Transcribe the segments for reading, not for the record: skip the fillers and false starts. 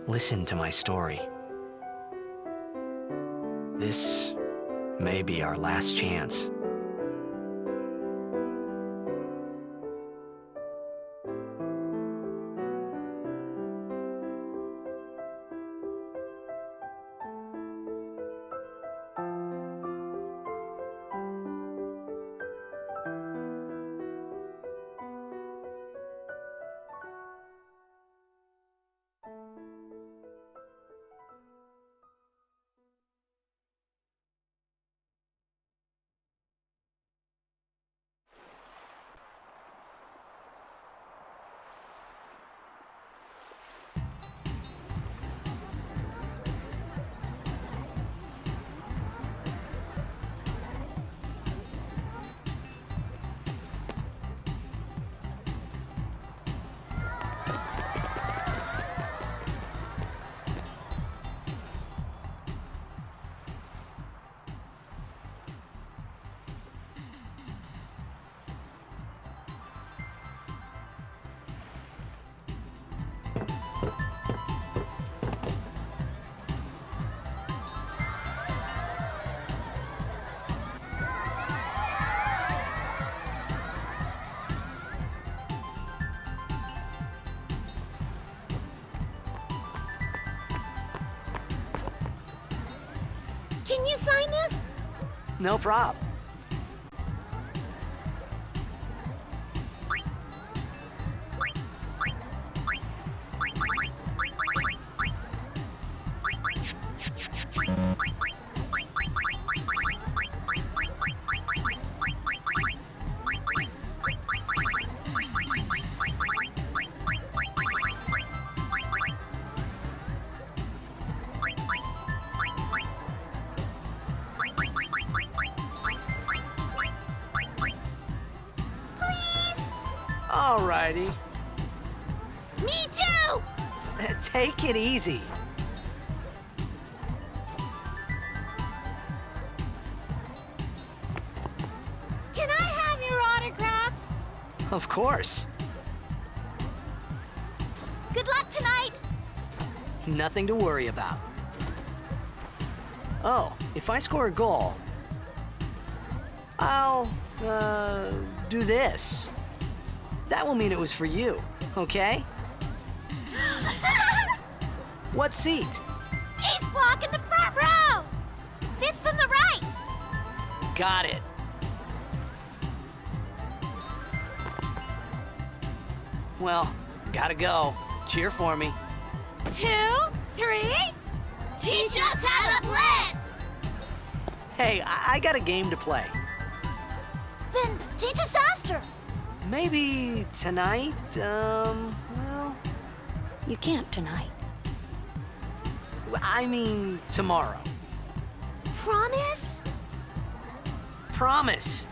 listen to my story. This may be our last chance. Can you sign this? No prob. Alrighty. Me too! Take it easy. Can I have your autograph? Of course. Good luck tonight! Nothing to worry about. Oh, if I score a goal, I'll, do this. That will mean it was for you, okay? What seat? Ace block in the front row! Fifth from the right! Got it. Well, gotta go. Cheer for me. 2, 3... Teach us how to blitz! Hey, I got a game to play. Then teach us after! Maybe tonight, well... You can't tonight. I mean tomorrow. Promise? Promise.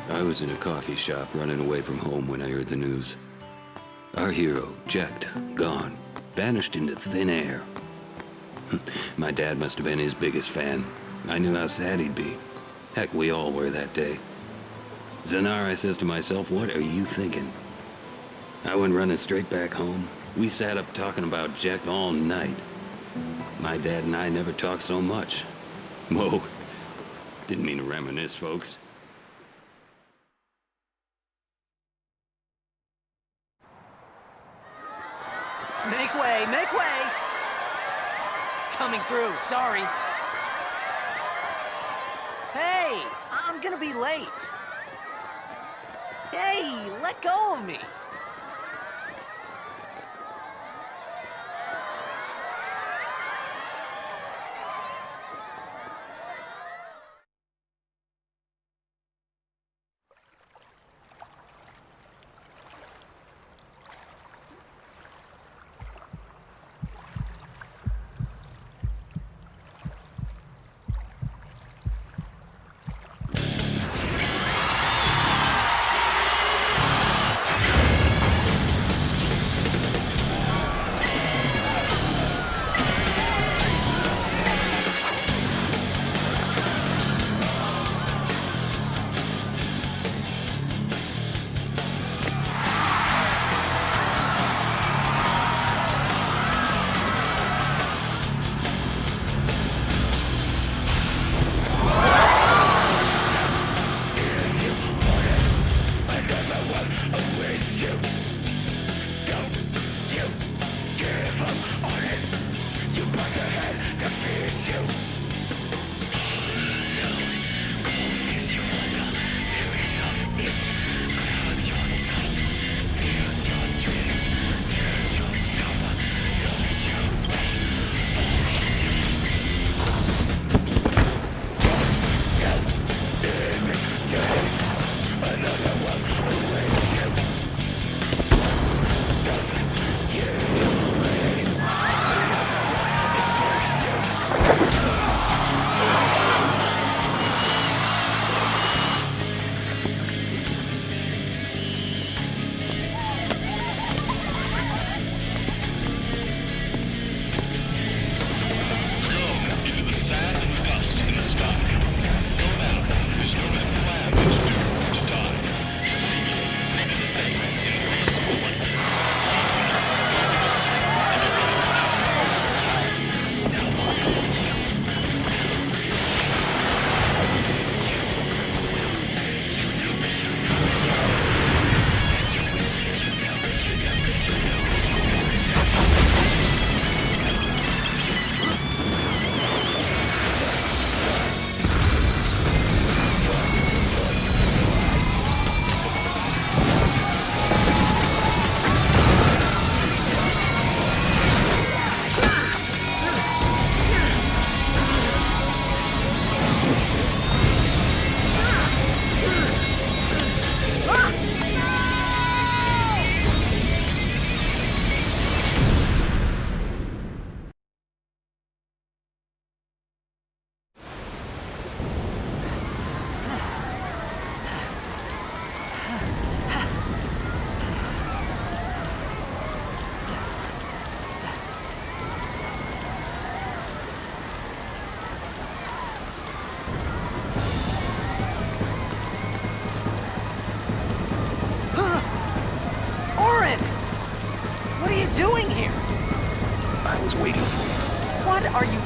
I was in a coffee shop running away from home when I heard the news. Our hero, Jacked, gone, vanished into thin air. My dad must have been his biggest fan. I knew how sad he'd be. Heck, we all were that day. Zanar, I says to myself, what are you thinking? I went running straight back home. We sat up talking about Jack all night. My dad and I never talked so much. Whoa. Didn't mean to reminisce, folks. Make way, make way! Coming through, sorry. Hey, I'm gonna be late. Hey, let go of me.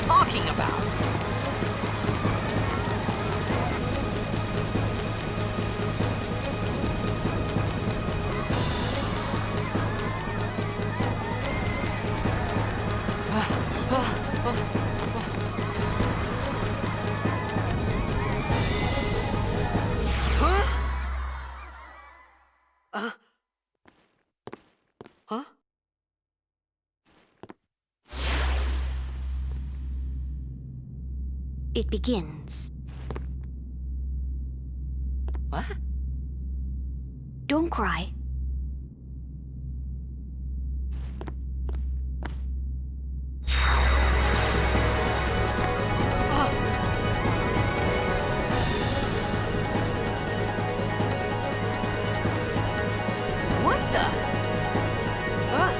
talking about? Huh? It begins. What? Don't cry. What the? Huh?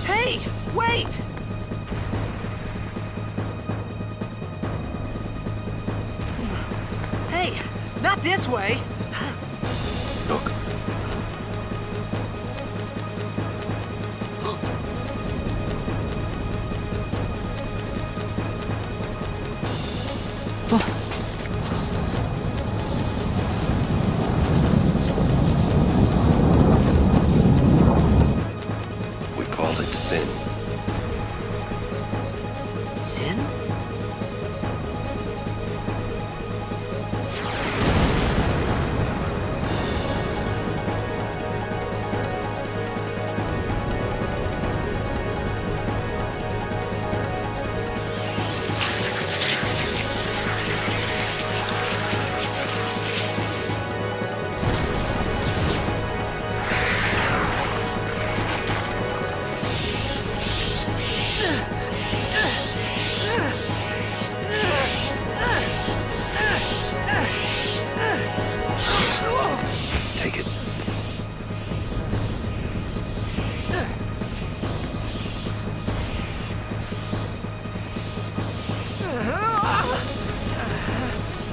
Hey, wait! Hey, not this way. Look. We call it sin. Sin? Take it.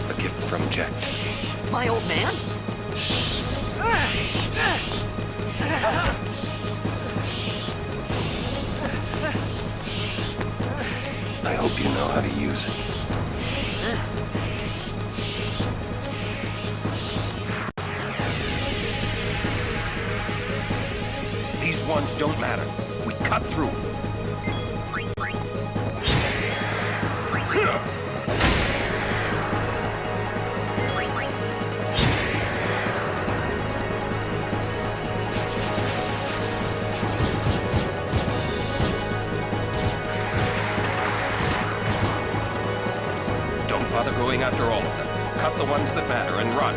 A gift from Jack. My old man? I hope you know how to use it. These ones don't matter. We cut through. Don't bother going after all of them. Cut the ones that matter and run.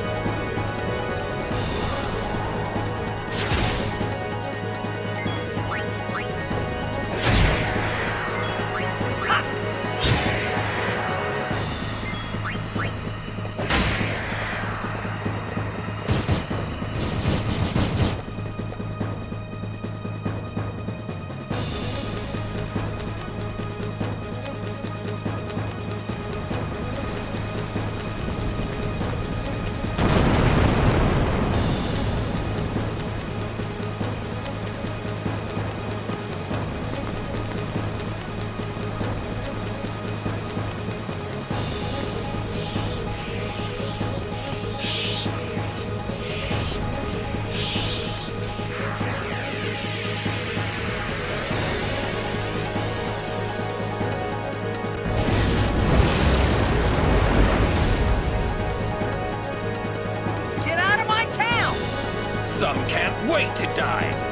Get out of my town! Some can't wait to die.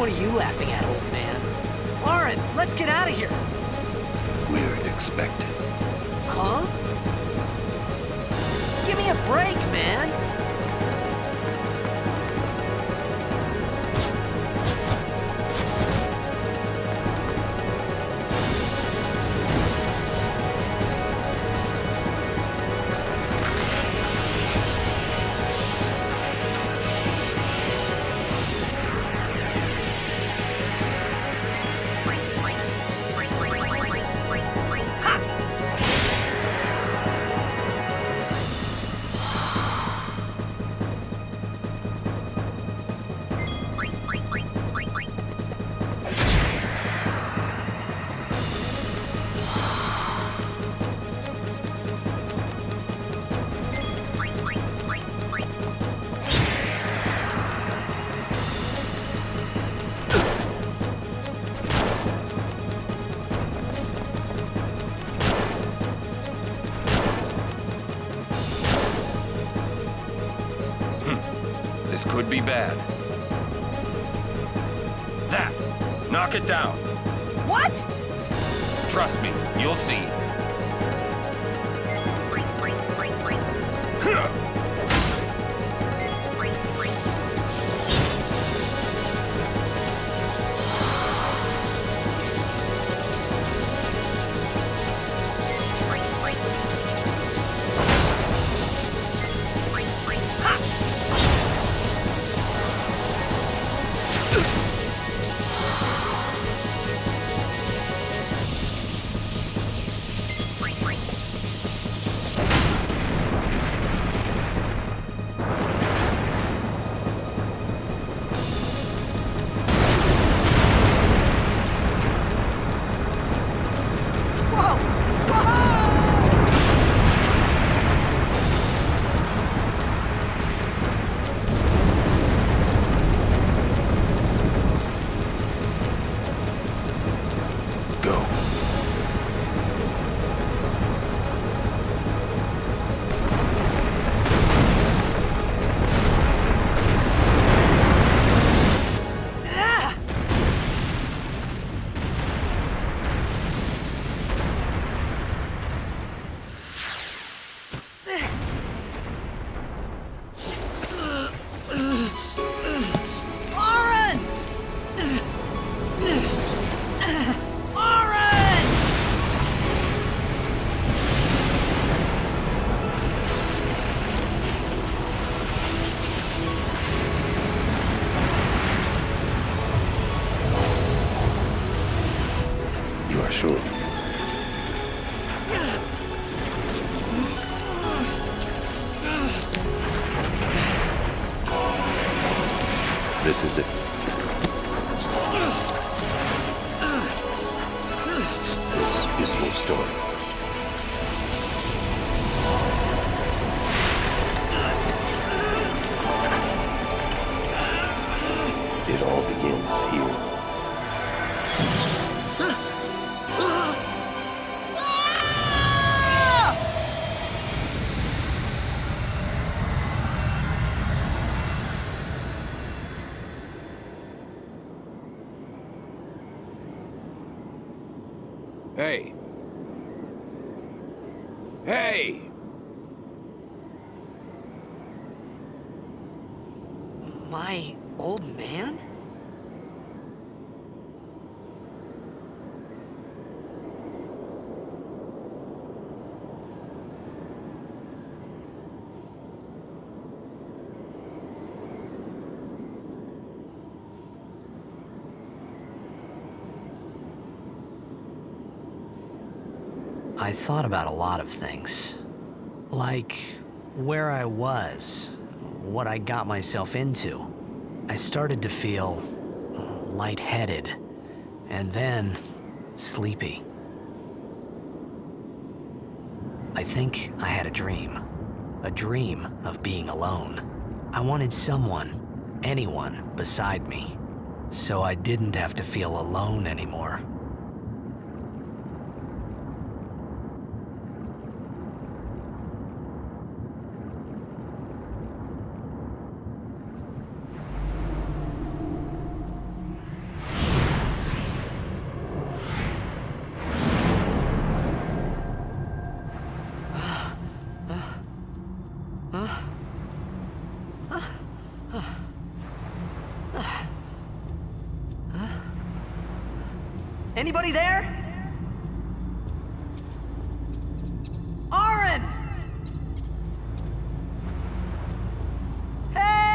What are you laughing at, old man? Lauren, let's get out of here! We're expected. Huh? Give me a break, man! This could be bad. That! Knock it down. What? Trust me, you'll see. Sure. This is it. This is your story. It all begins here. Hey. Hey! My old man? I thought about a lot of things. Like where I was, what I got myself into. I started to feel lightheaded, and then sleepy. I think I had a dream of being alone. I wanted someone, anyone beside me, so I didn't have to feel alone anymore. Anybody there? Aaron! Hey!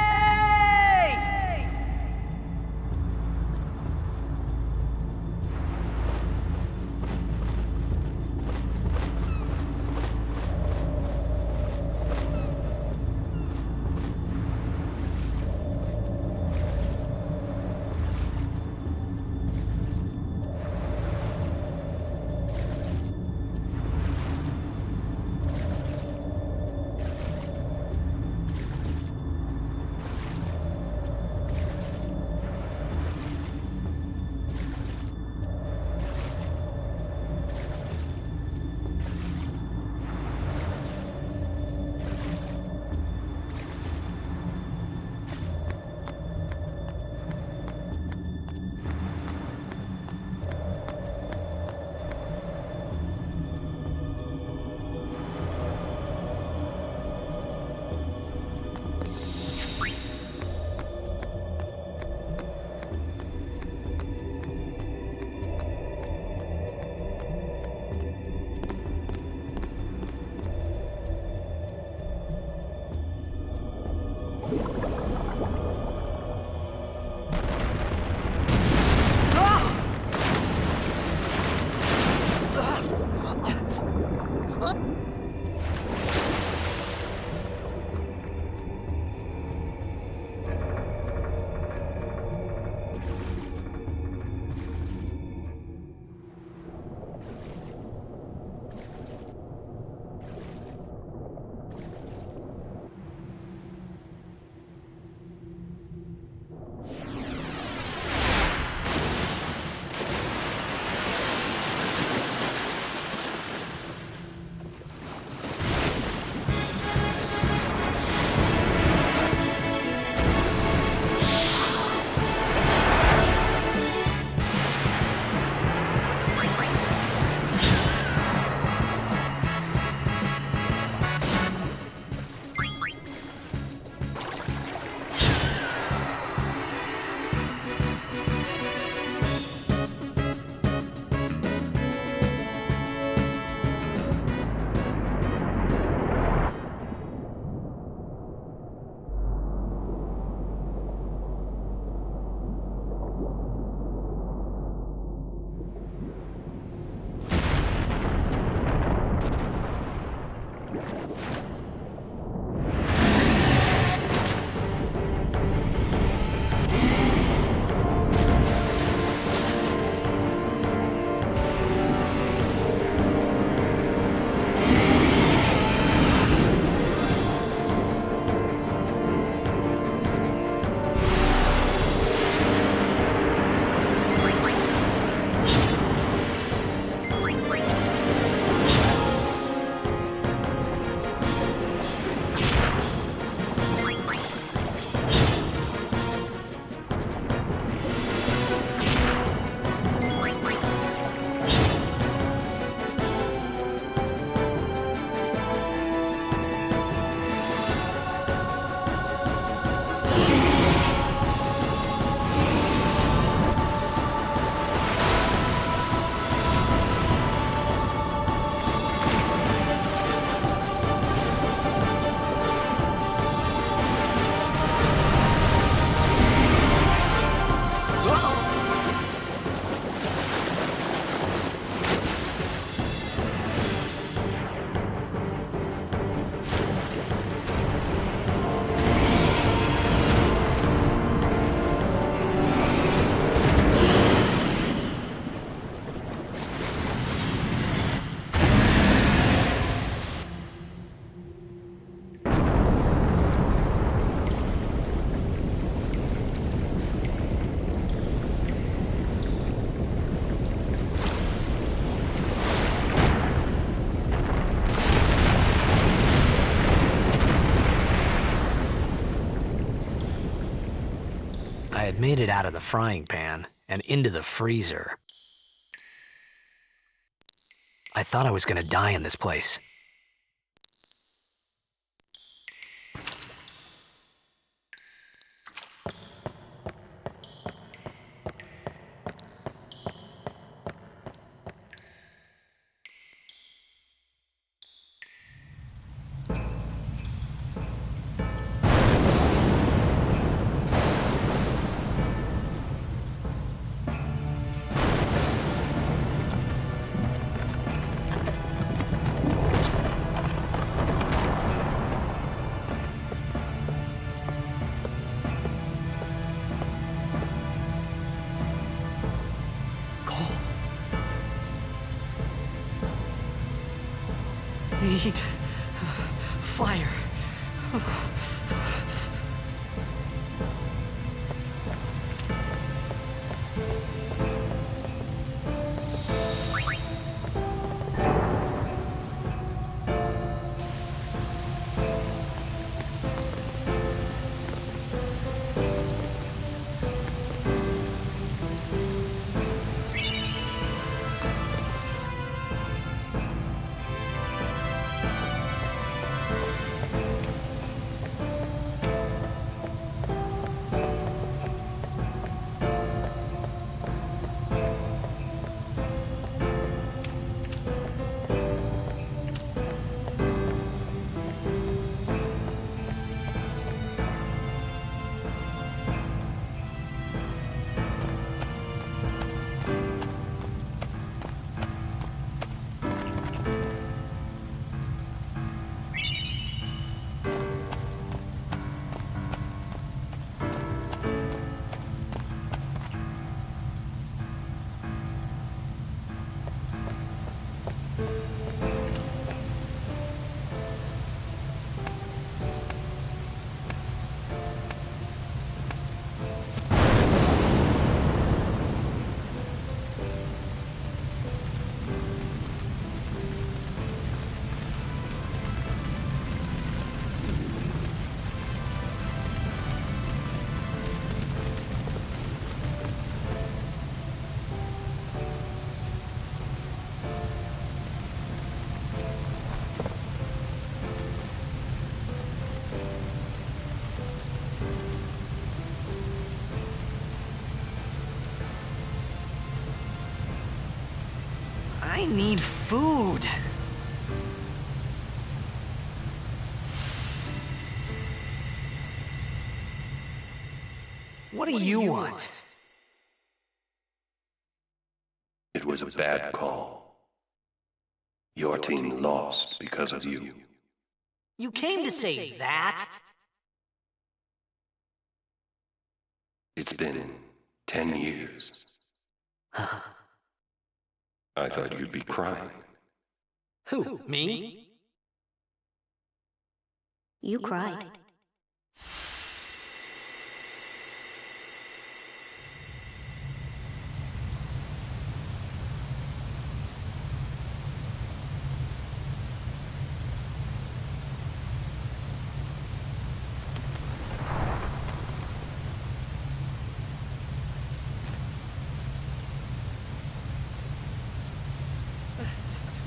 I had made it out of the frying pan and into the freezer. I thought I was gonna die in this place. fire. I need food. What do you want? It was a bad call. Your team lost because of you. You came to say that? It's been 10 years. I thought you'd be crying. Who, me? You cried.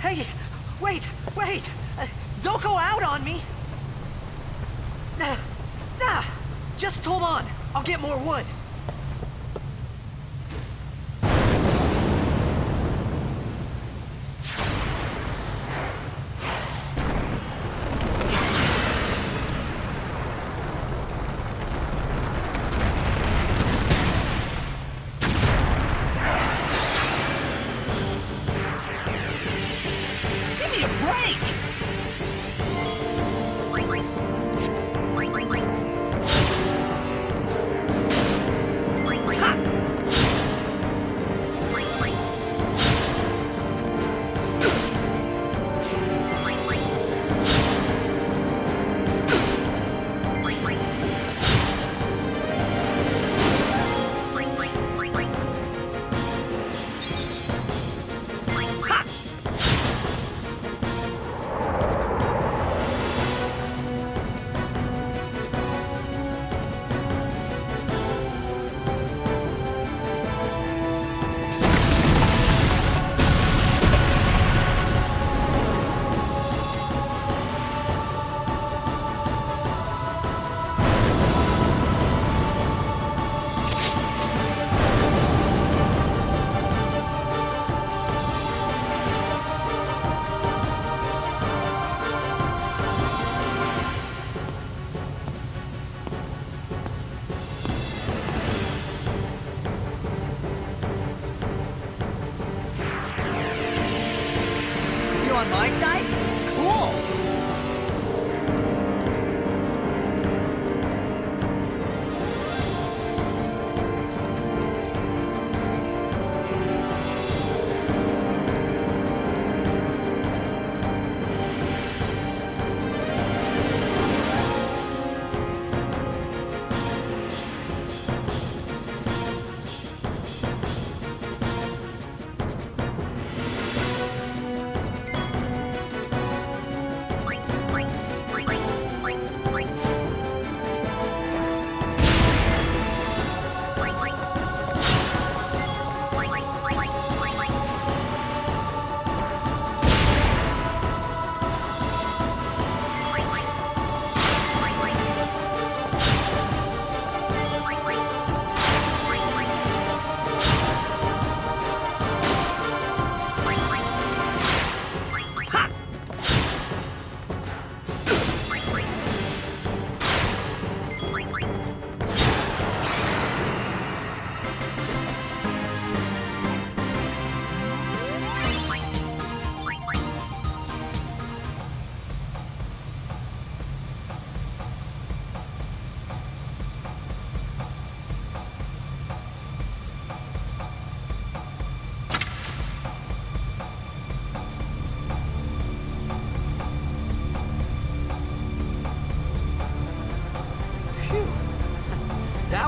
Hey, wait! Don't go out on me! Just hold on. I'll get more wood. Give me a break!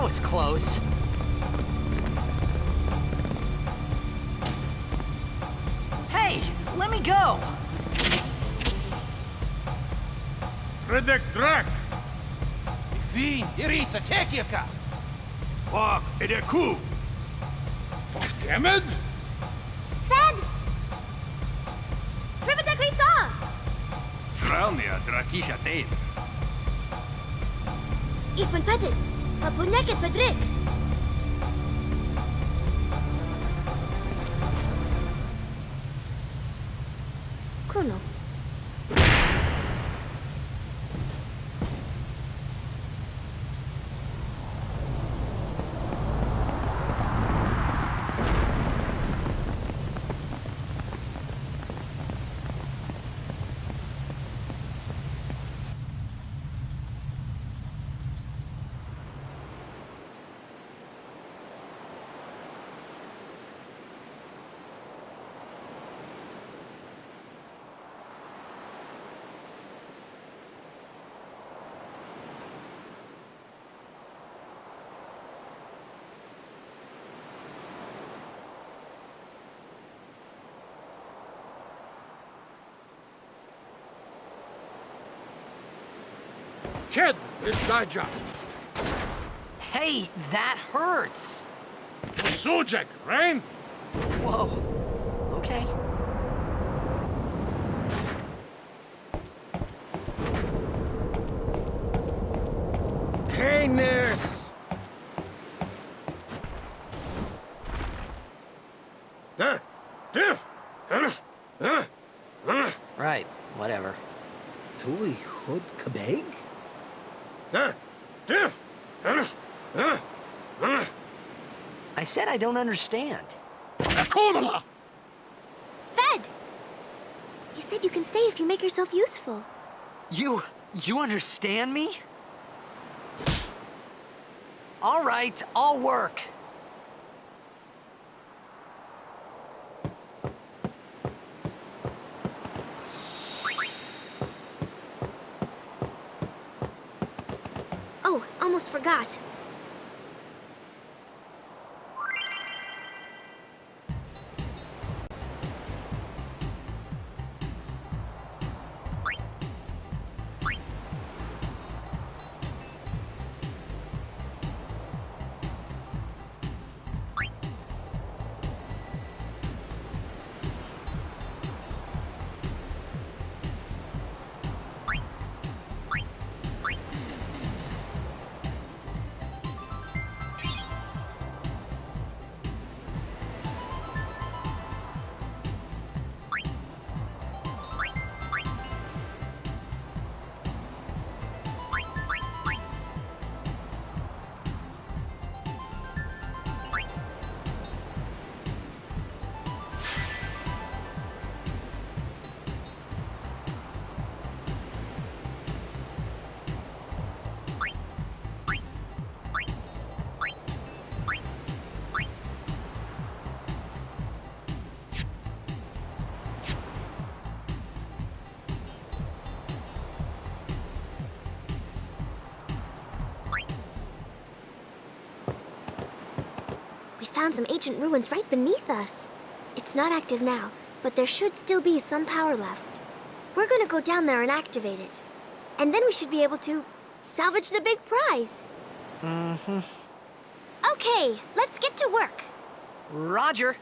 was close. Hey, let me go! Redek Drak! Fin, Irisa, Tekiaka! Wag Edeku! Forgemed? Fed! Privatek Risa! Dralnia Drakisha Dane. Ifan Petit! Fapuneket Fedrik! Kuno. Kid, it's Daja. Hey, that hurts! Sujek, Rain? Whoa. Okay. Canis! Right, whatever. Tuli Hood Kabeg? I said I don't understand. Akonala! Fed! He said you can stay if you make yourself useful. You understand me? All right, I'll work. Oh, almost forgot. We found some ancient ruins right beneath us. It's not active now, but there should still be some power left. We're gonna go down there and activate it. And then we should be able to salvage the big prize. Mm-hmm. Okay, let's get to work. Roger.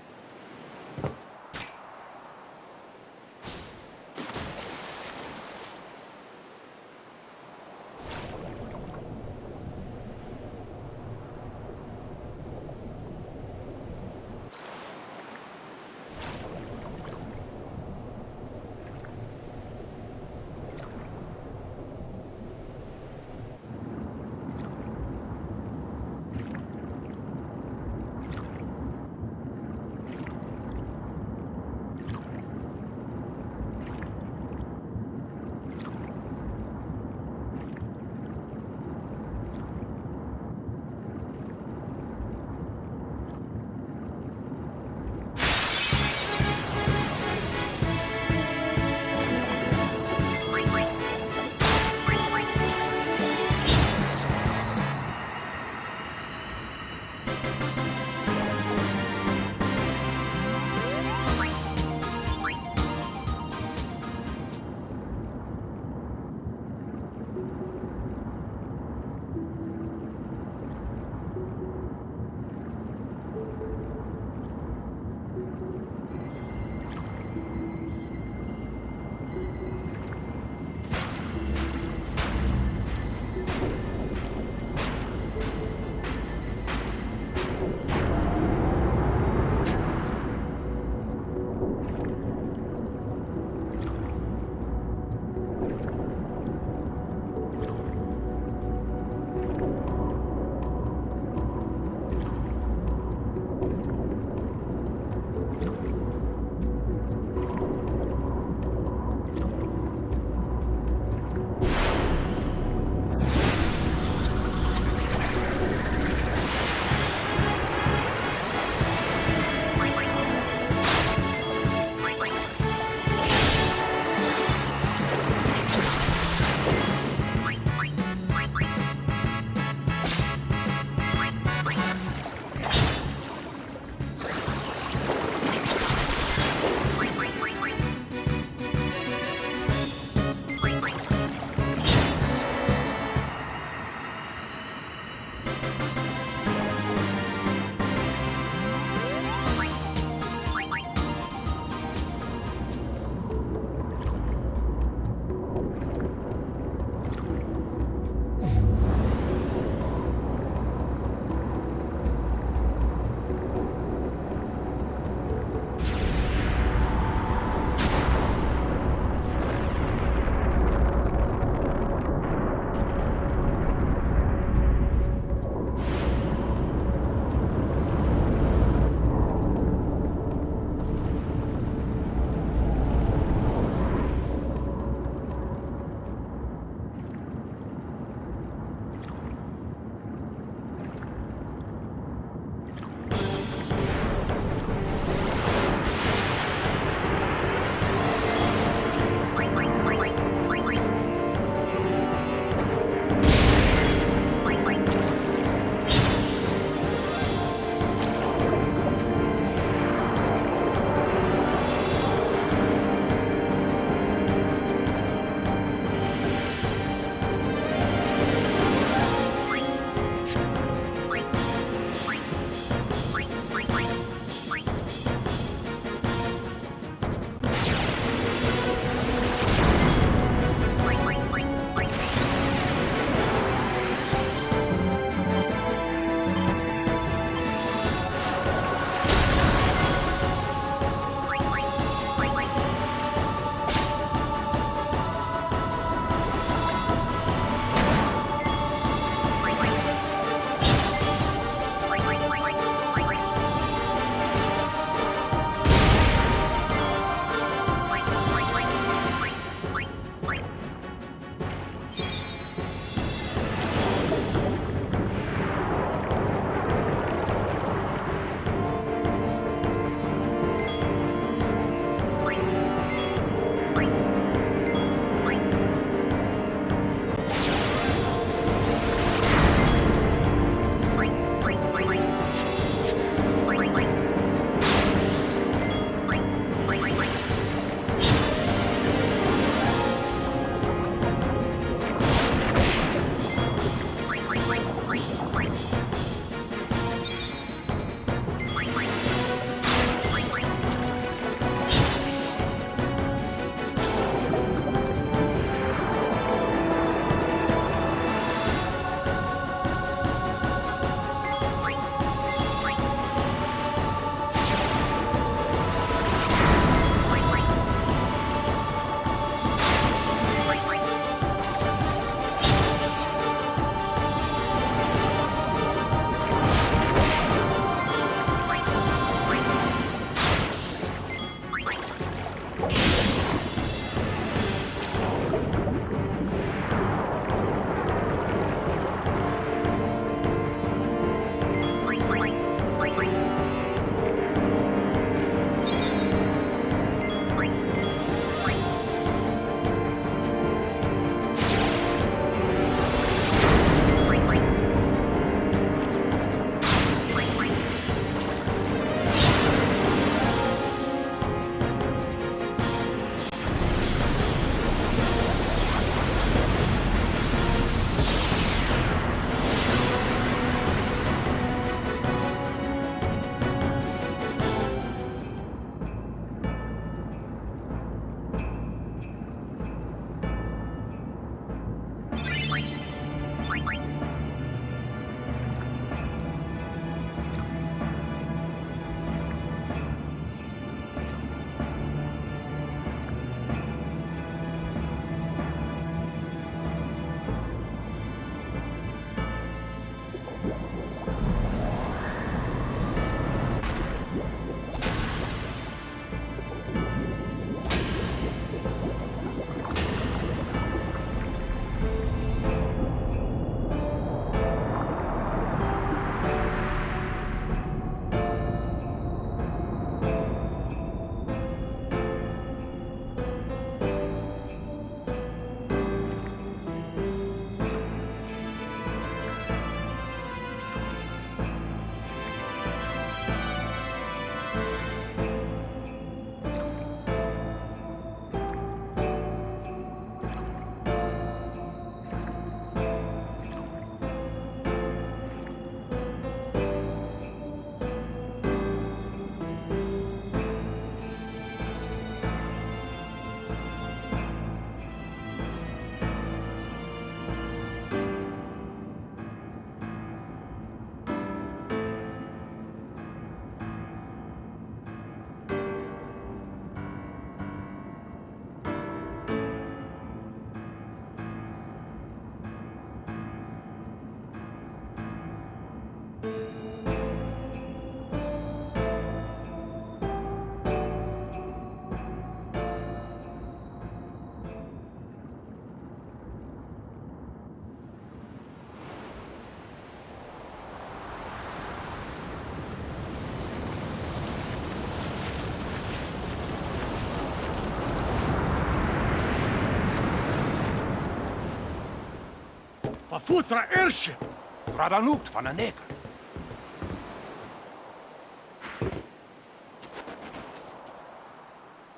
Pafutra airship! Tradanukt van een neker.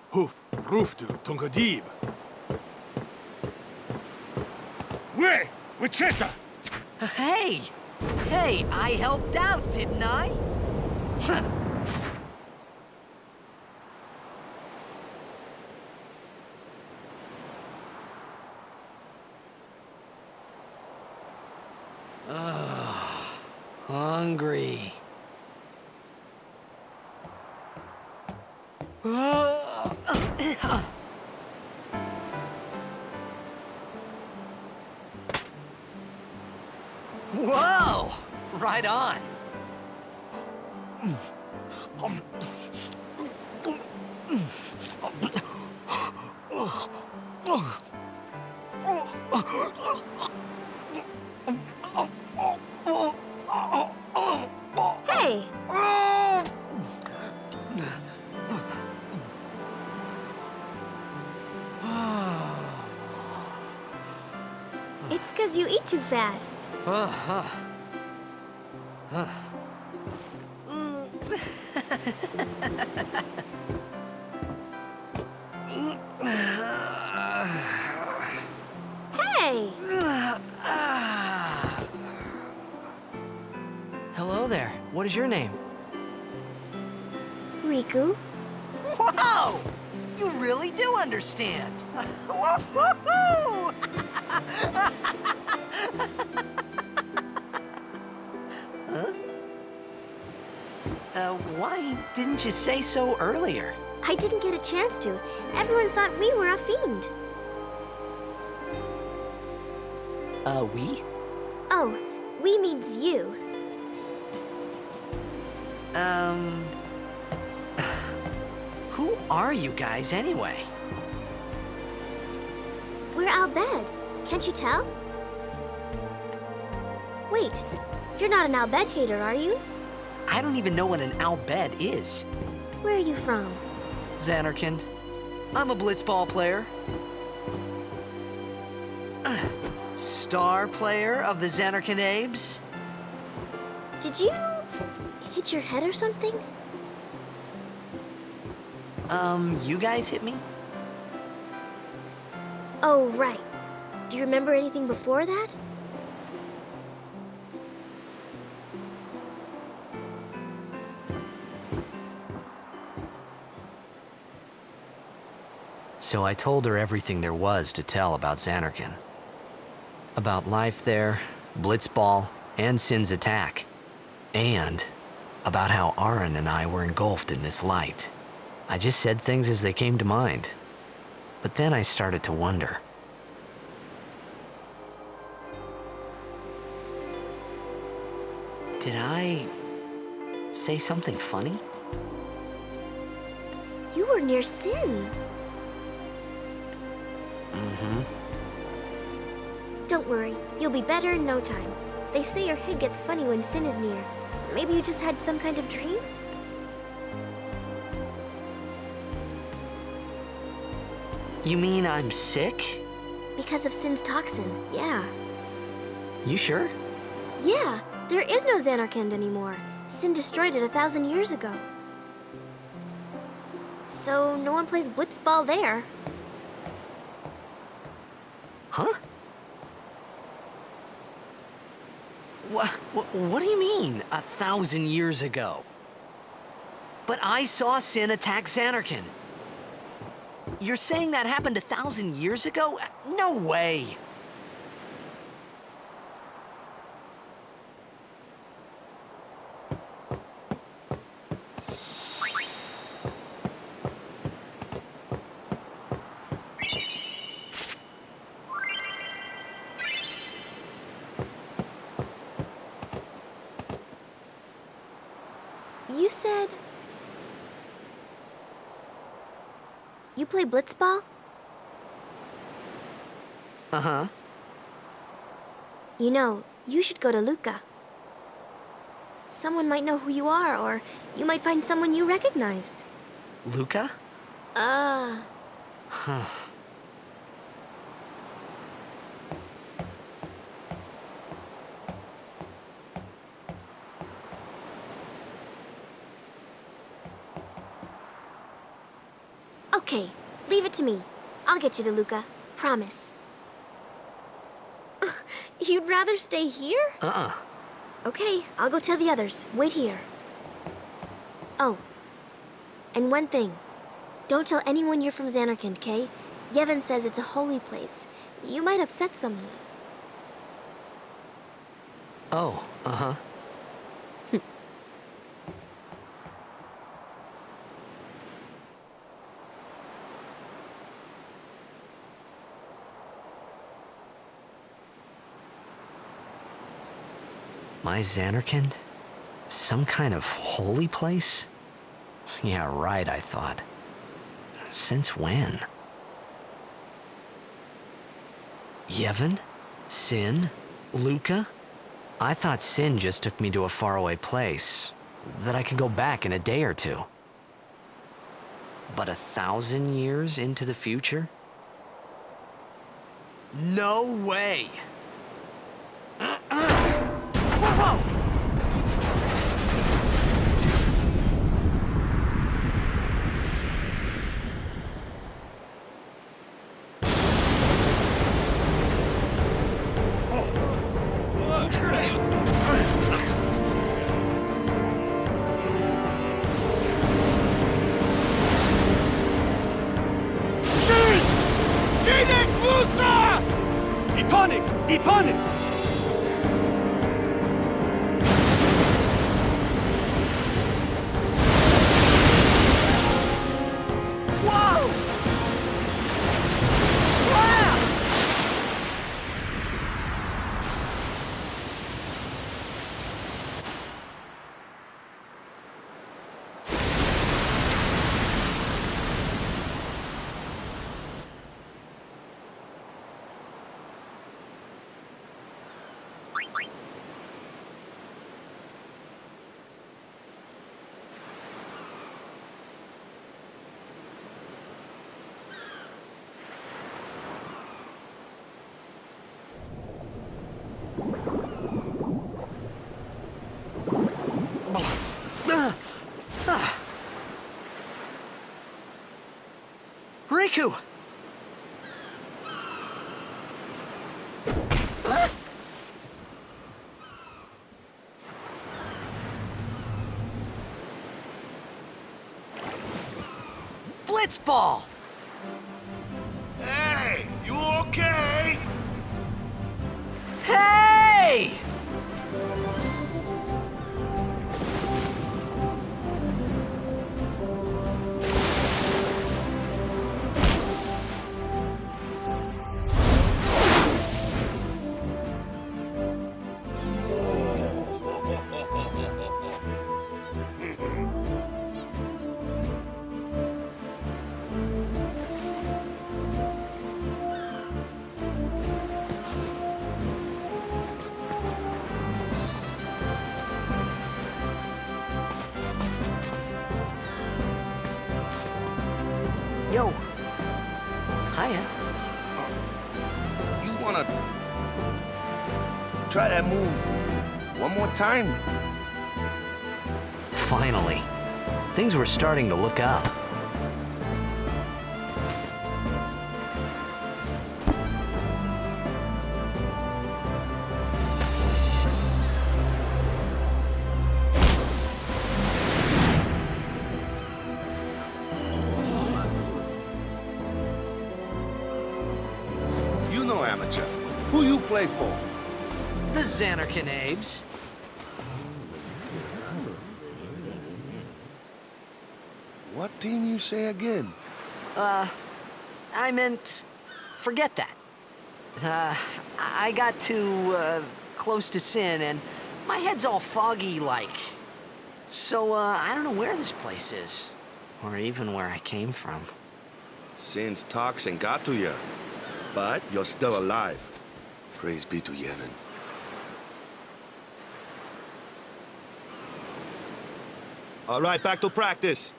Hoof, roofdu, tungadib. Way, Wichita! Hey! Hey, I helped out, didn't I? Hungry. Whoa! Right on. Hey! It's 'cause you eat too fast. Hey! Hello there. What is your name? Riku? Whoa! You really do understand. Woo-hoo-hoo! Huh? Why didn't you say so earlier? I didn't get a chance to. Everyone thought we were a fiend. We? Oh, we means you. Who are you guys anyway? We're Albed. Can't you tell? Wait, you're not an Albed hater, are you? I don't even know what an Albed is. Where are you from? Zanarkand. I'm a blitzball player. Star player of the Zanarkand Abes. Did you hit your head or something? You guys hit me? Oh, right. Do you remember anything before that? So I told her everything there was to tell about Zanarkand. About life there, Blitzball, and Sin's attack. And about how Aaron and I were engulfed in this light. I just said things as they came to mind. But then I started to wonder. Did I say something funny? You were near Sin. Mm-hmm. Don't worry, you'll be better in no time. They say your head gets funny when Sin is near. Maybe you just had some kind of dream? You mean I'm sick? Because of Sin's toxin, yeah. You sure? Yeah, there is no Zanarkand anymore. Sin destroyed it 1,000 years ago. So no one plays blitzball there. Huh? What do you mean, 1,000 years ago? But I saw Sin attack Zanarkand. You're saying that happened 1,000 years ago? No way! You said... You play blitzball? Uh-huh. You know, you should go to Luca. Someone might know who you are, or you might find someone you recognize. Luca? Huh. Okay, leave it to me. I'll get you to Luca. Promise. You'd rather stay here? Uh-uh. Okay, I'll go tell the others. Wait here. Oh, and one thing. Don't tell anyone you're from Zanarkand, okay? Yevon says it's a holy place. You might upset someone. Oh, uh-huh. My Zanarkand? Some kind of holy place? Yeah, right, I thought. Since when? Yevon? Sin? Luca? I thought Sin just took me to a faraway place, that I could go back in a day or two. But 1,000 years into the future? No way! Whoa! Итоник! Whoa! Wow! Riku! Blitzball! Hey, you okay? Hey! Yo. Hiya. You wanna try that move one more time? Finally. Things were starting to look up. You know amateur. Who you play for? The Zanarkand Abes. What team you say again? I meant, forget that. I got too, close to Sin, and my head's all foggy like. So, I don't know where this place is, or even where I came from. Sin's toxin got to you, but you're still alive. Praise be to Yevon. All right, back to practice.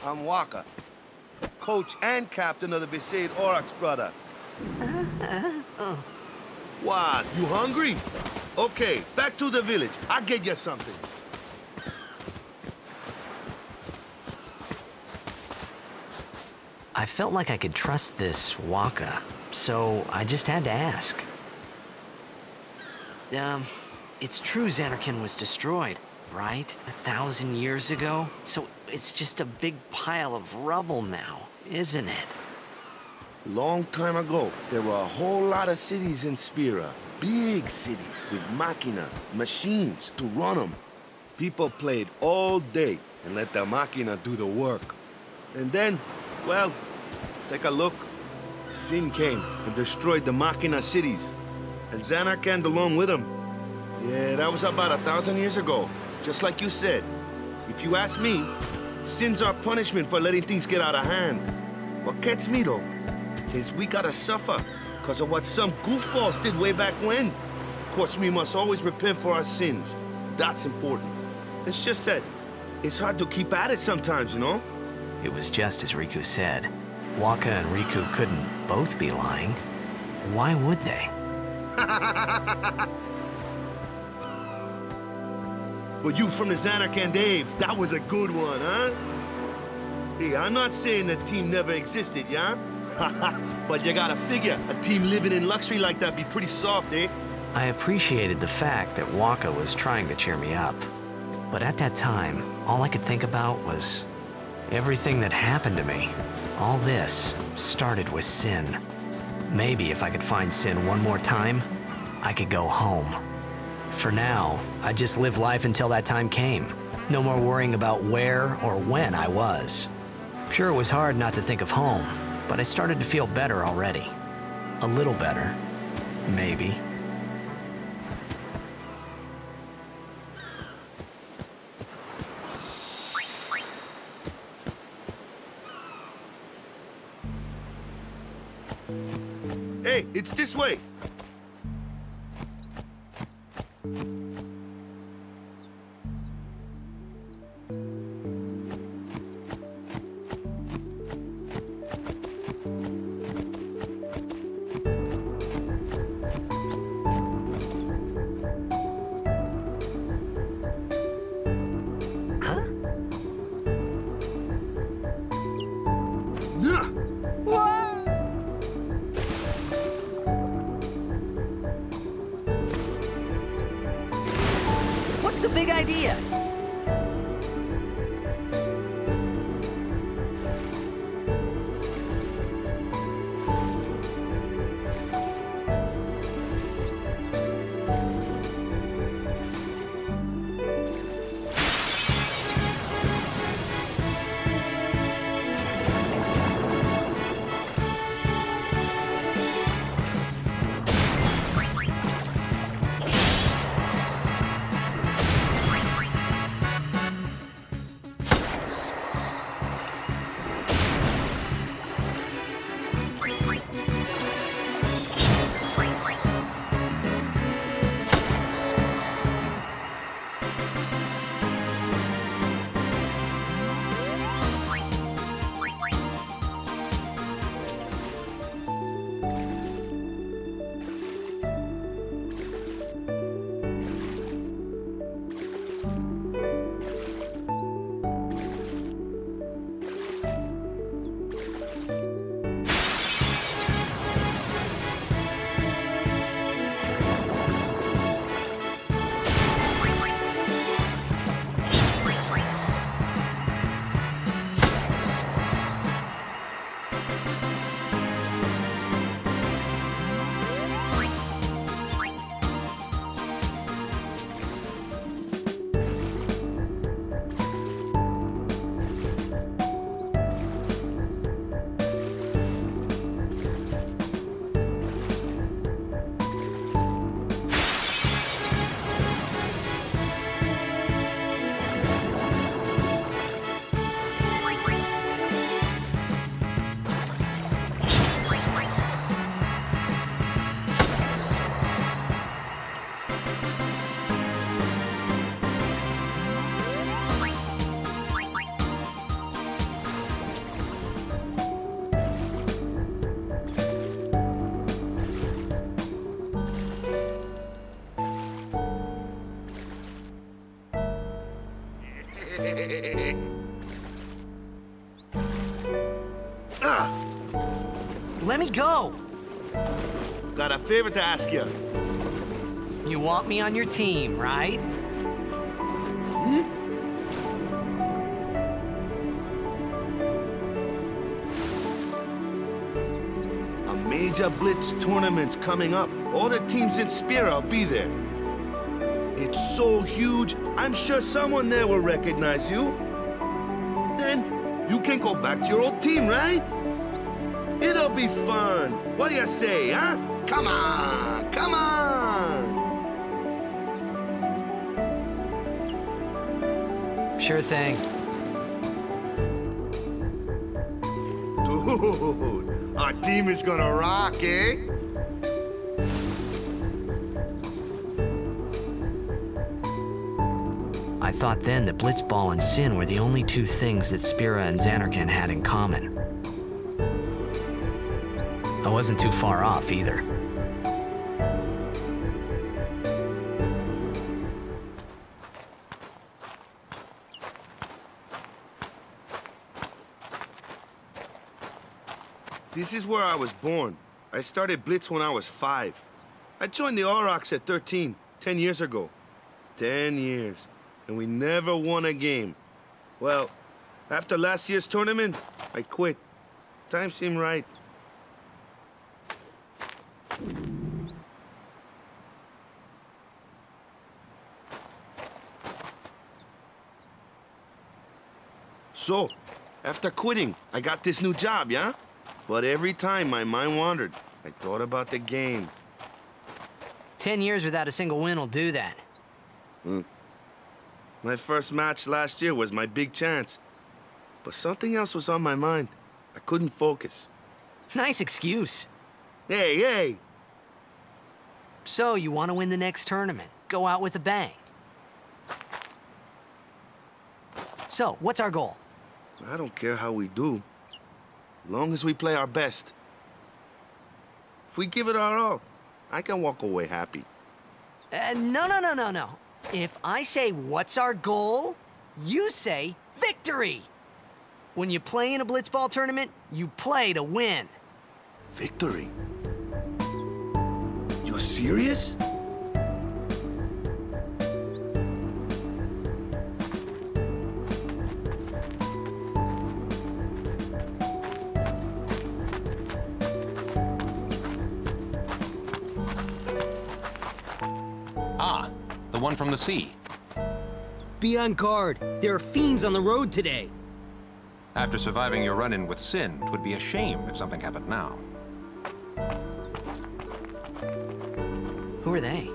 I'm Waka, coach and captain of the Besaid Oryx brother. What, you hungry? Okay, back to the village. I'll get you something. I felt like I could trust this Waka, so I just had to ask. It's true Zanarkand was destroyed, right? 1,000 years ago? So it's just a big pile of rubble now, isn't it? Long time ago, there were a whole lot of cities in Spira. Big cities with machina, machines to run them. People played all day and let the machina do the work. And then, well, take a look. Sin came and destroyed the machina cities. And Zanarkand along with him. Yeah, that was about 1,000 years ago. Just like you said. If you ask me, sin's our punishment for letting things get out of hand. What gets me, though, is we gotta suffer because of what some goofballs did way back when. Of course, we must always repent for our sins. That's important. It's just that it's hard to keep at it sometimes, you know? It was just as Riku said. Waka and Riku couldn't both be lying. Why would they? But you from the Zanarkand Apes, that was a good one, huh? Hey, I'm not saying the team never existed, yeah? But you gotta figure, a team living in luxury like that be pretty soft, eh? I appreciated the fact that Waka was trying to cheer me up. But at that time, all I could think about was everything that happened to me. All this started with Sin. Maybe if I could find Sin one more time, I could go home. For now, I just live life until that time came. No more worrying about where or when I was. Sure, it was hard not to think of home, but I started to feel better already. A little better, maybe. Hey, it's this way. What's the big idea? me go! Got a favor to ask you. You want me on your team, right? A major Blitz tournament's coming up. All the teams in Spira will be there. It's so huge, I'm sure someone there will recognize you. Then you can go back to your old team, right? It'll be fun. What do you say, huh? Come on, come on! Sure thing. Dude, our team is gonna rock, eh? I thought then that Blitzball and Sin were the only two things that Spira and Zanarkand had in common. I wasn't too far off either. This is where I was born. I started Blitz when I was 5. I joined the Aurochs at 13, 10 years ago. 10 years. And we never won a game. Well, after last year's tournament, I quit. Time seemed right. So, after quitting, I got this new job, yeah? But every time my mind wandered, I thought about the game. 10 years without a single win will do that. My first match last year was my big chance. But something else was on my mind. I couldn't focus. Nice excuse. Hey, hey! So, you want to win the next tournament? Go out with a bang. So, what's our goal? I don't care how we do. Long as we play our best. If we give it our all, I can walk away happy. No. If I say, what's our goal? You say, victory! When you play in a Blitzball tournament, you play to win. Victory? You're serious? Ah, the one from the sea. Be on guard. There are fiends on the road today. After surviving your run-in with Sin, it would be a shame if something happened now. Who are they?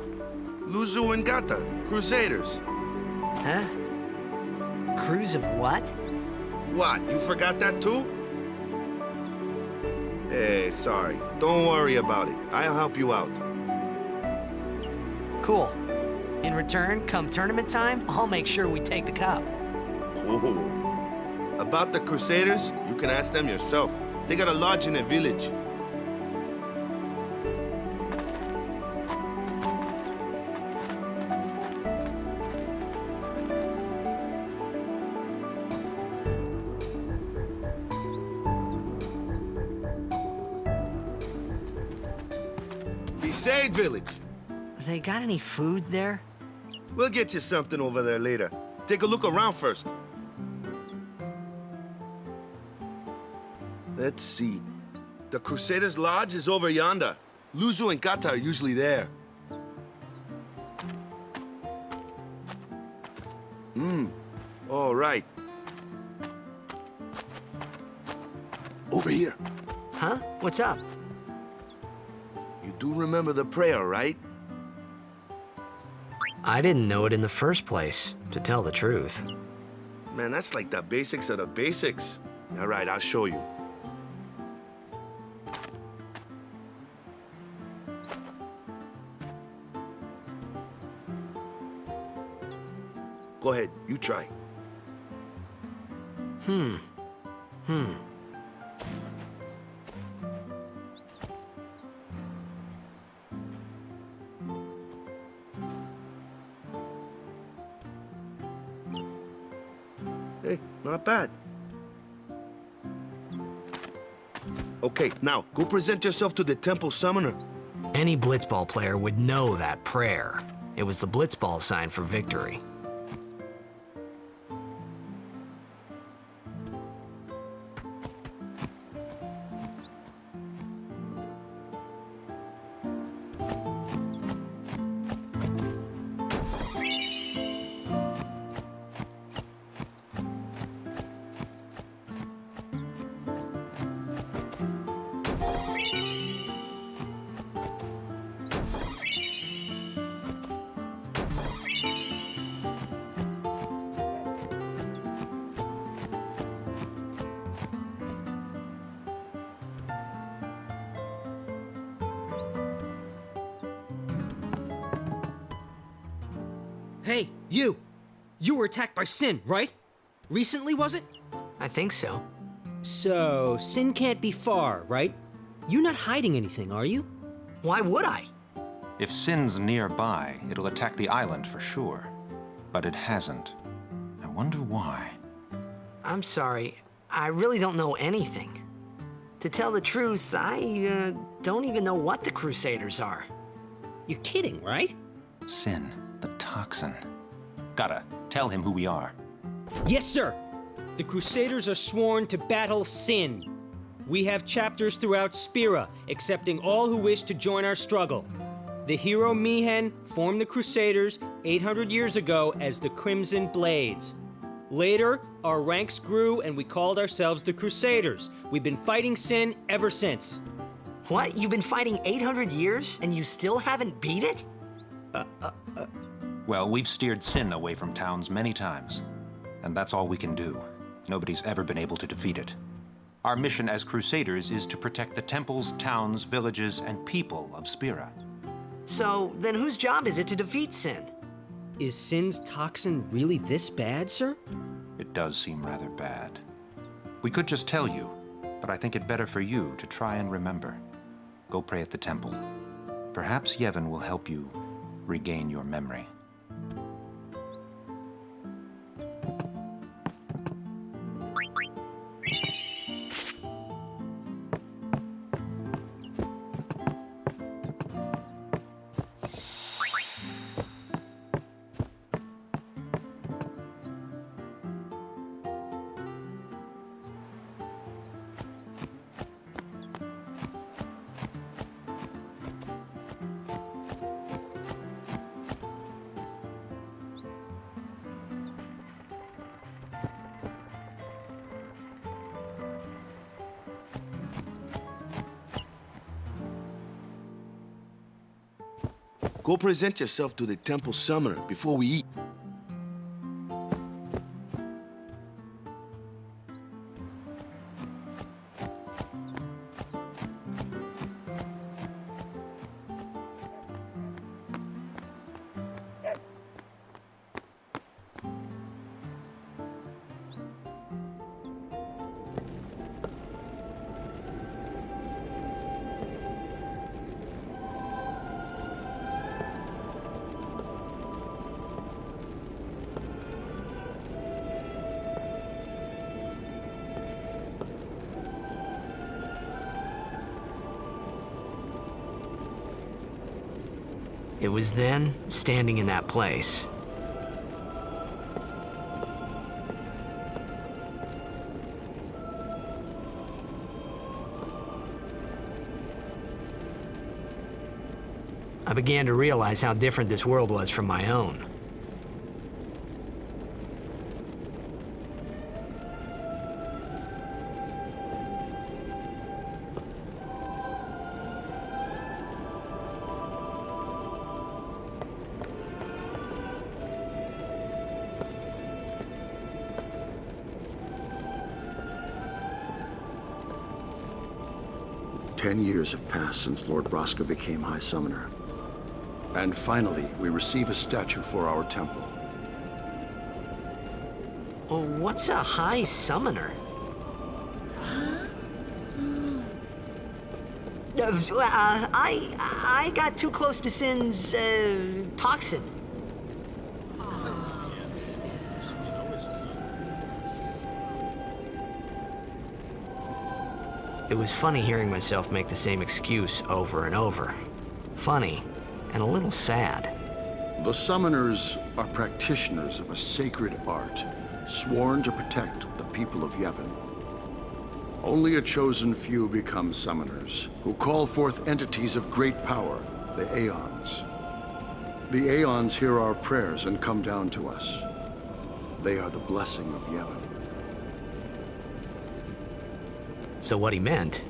Luzu and Gata, Crusaders. Huh? Crews of what? What, you forgot that too? Hey, sorry. Don't worry about it. I'll help you out. Cool. In return, come tournament time, I'll make sure we take the cup. Cool. About the Crusaders, you can ask them yourself. They got a lodge in a village. Besaid village. They got any food there? We'll get you something over there later. Take a look around first. Let's see. The Crusaders' Lodge is over yonder. Luzu and Gata are usually there. All right. Over here. Huh? What's up? You do remember the prayer, right? I didn't know it in the first place, to tell the truth. Man, that's like the basics of the basics. All right, I'll show you. Go ahead, you try. Hey, not bad. Okay, now, go present yourself to the temple summoner. Any blitzball player would know that prayer. It was the blitzball sign for victory. Hey, you! You were attacked by Sin, right? Recently, was it? I think so. So, Sin can't be far, right? You're not hiding anything, are you? Why would I? If Sin's nearby, it'll attack the island for sure. But it hasn't. I wonder why. I'm sorry. I really don't know anything. To tell the truth, I don't even know what the Crusaders are. You're kidding, right? Sin, the toxin. Gotta tell him who we are. Yes, sir! The Crusaders are sworn to battle Sin. We have chapters throughout Spira, accepting all who wish to join our struggle. The hero Mihen formed the Crusaders 800 years ago as the Crimson Blades. Later, our ranks grew and we called ourselves the Crusaders. We've been fighting Sin ever since. What? You've been fighting 800 years and you still haven't beat it? Well, we've steered Sin away from towns many times. And that's all we can do. Nobody's ever been able to defeat it. Our mission as Crusaders is to protect the temples, towns, villages, and people of Spira. So, then whose job is it to defeat Sin? Is Sin's toxin really this bad, sir? It does seem rather bad. We could just tell you, but I think it better for you to try and remember. Go pray at the temple. Perhaps Yevon will help you regain your memory. Go present yourself to the temple summoner before we eat. It was then, standing in that place, I began to realize how different this world was from my own. Ten years have passed since Lord Braska became High Summoner. And finally, we receive a statue for our temple. Oh, what's a High Summoner? I got too close to Sin's, toxin. It was funny hearing myself make the same excuse over and over. Funny, and a little sad. The summoners are practitioners of a sacred art, sworn to protect the people of Yevon. Only a chosen few become summoners, who call forth entities of great power, the Aeons. The Aeons hear our prayers and come down to us. They are the blessing of Yevon. So what he meant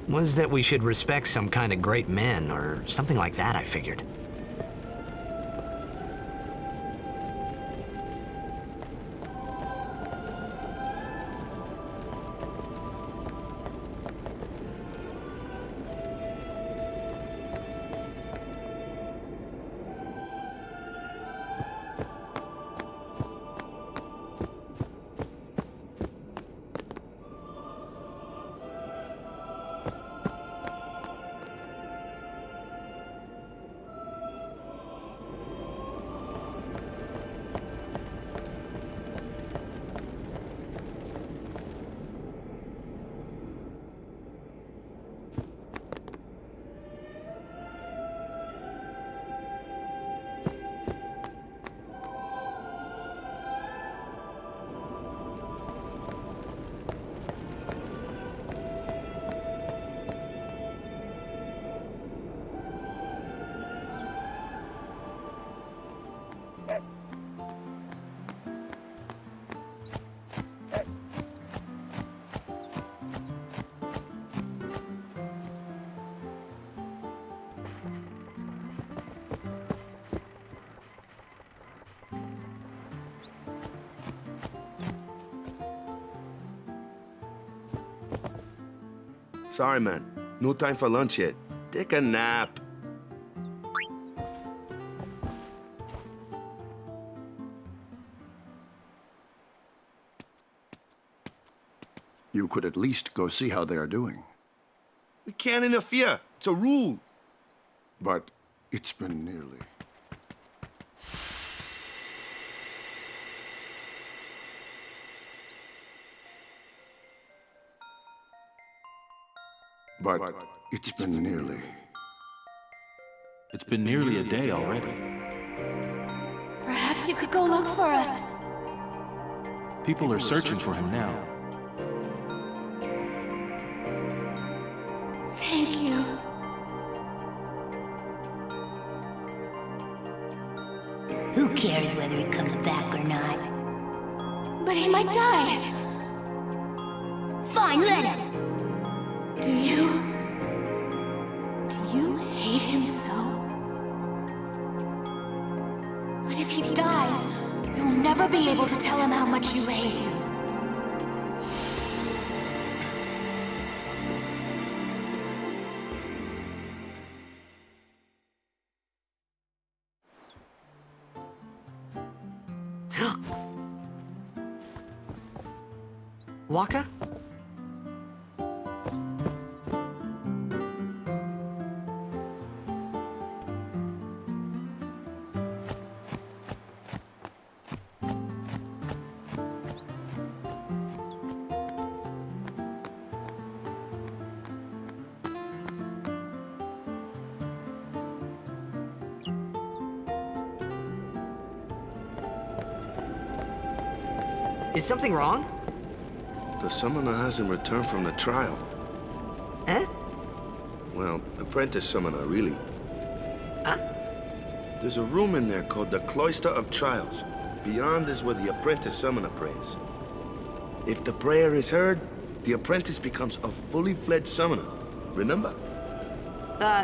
was that we should respect some kind of great men, or something like that, I figured. Sorry, man. No time for lunch yet. Take a nap. You could at least go see how they are doing. We can't interfere. It's a rule. But it's been nearly. But it's been nearly. It's been nearly a day already. Perhaps you could go look for us. People are searching for him now. Thank you. Who cares whether he comes back or not? But he might die. Fine, let him. Do you hate him so? But if he dies, you'll never be able to tell him how much you hate him. Waka? Is something wrong? The summoner hasn't returned from the trial. Eh? Well, apprentice summoner, really. Huh? There's a room in there called the Cloister of Trials. Beyond is where the apprentice summoner prays. If the prayer is heard, the apprentice becomes a fully fledged summoner. Remember?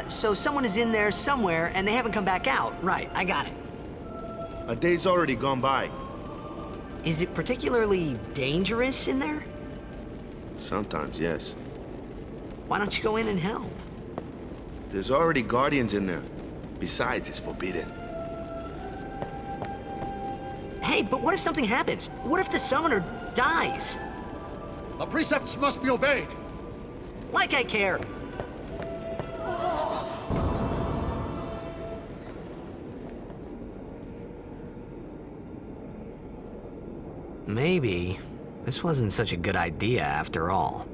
So someone is in there somewhere and they haven't come back out. Right, I got it. A day's already gone by. Is it particularly dangerous in there? Sometimes, yes. Why don't you go in and help? There's already guardians in there. Besides, it's forbidden. Hey, but what if something happens? What if the summoner dies? The precepts must be obeyed. Like I care. Maybe This wasn't such a good idea after all.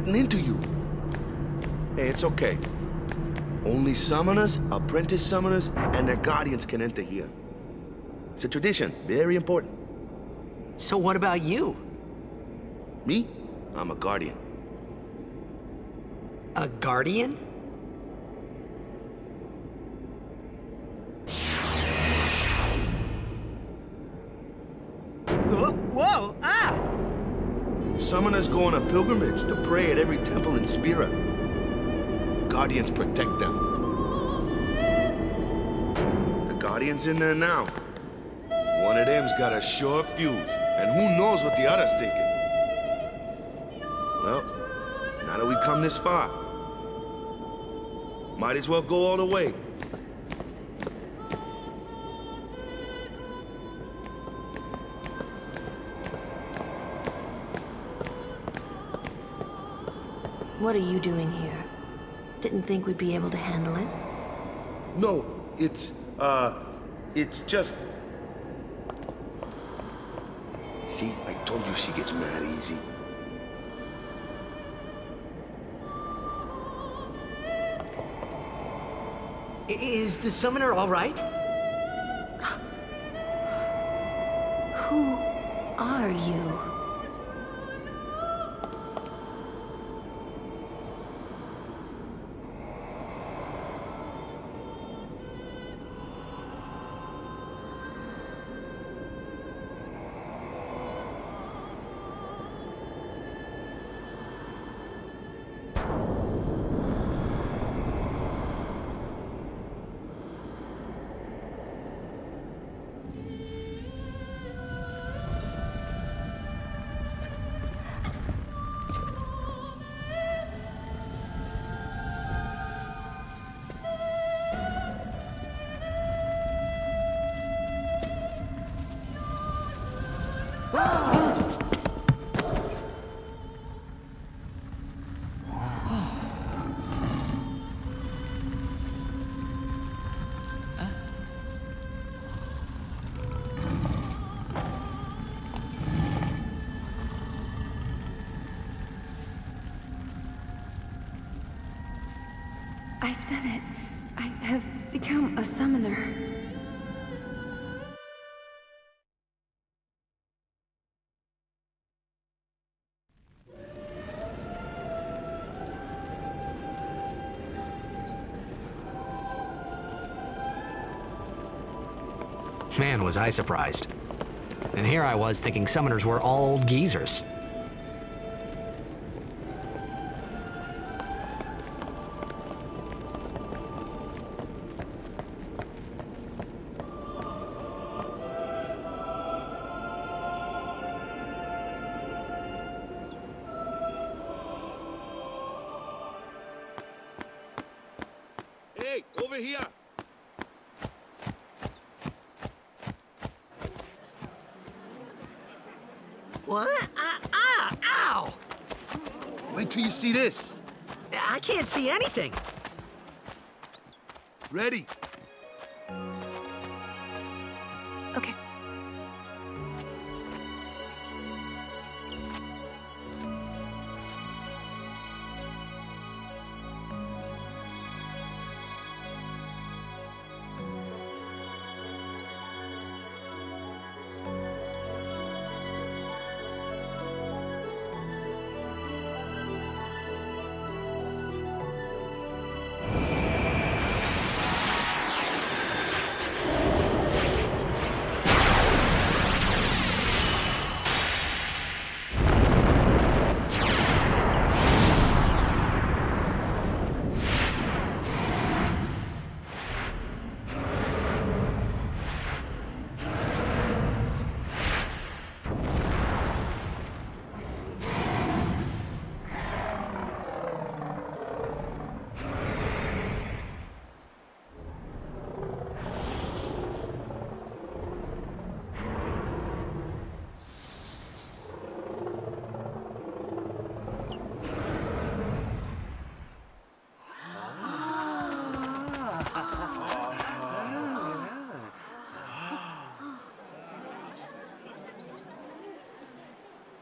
Into you. Hey, it's okay. Only summoners, apprentice summoners, and their guardians can enter here. It's a tradition, very important. So what about you? Me? I'm a guardian. A guardian? Whoa! Ah! Summoners go on a pilgrimage to pray at every temple in Spira. Guardians protect them. The Guardian's in there now. One of them's got a sure fuse, and who knows what the other's thinking. Well, now that we come this far, might as well go all the way. What are you doing here? Didn't think we'd be able to handle it? No, it's just... See, I told you she gets mad easy. Is the summoner all right? Who are you? done it. I have become a summoner. Man, was I surprised. And here I was thinking summoners were all old geezers. Hey, over here! What? Ow! Wait till you see this. I can't see anything. Ready? Okay.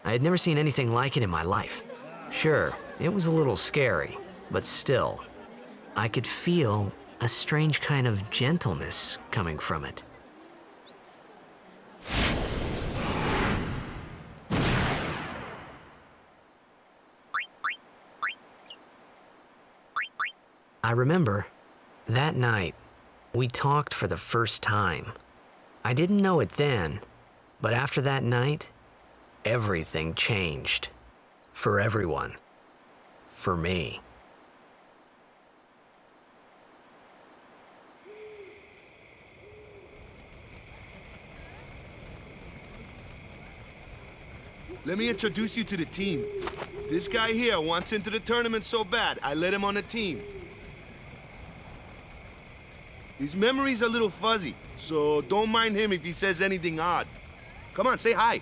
I had never seen anything like it in my life. Sure, it was a little scary, but still, I could feel a strange kind of gentleness coming from it. I remember, that night, we talked for the first time. I didn't know it then, but after that night, everything changed. For everyone. For me. Let me introduce you to the team. This guy here wants into the tournament so bad, I let him on the team. His memory's a little fuzzy, so don't mind him if he says anything odd. Come on, say hi.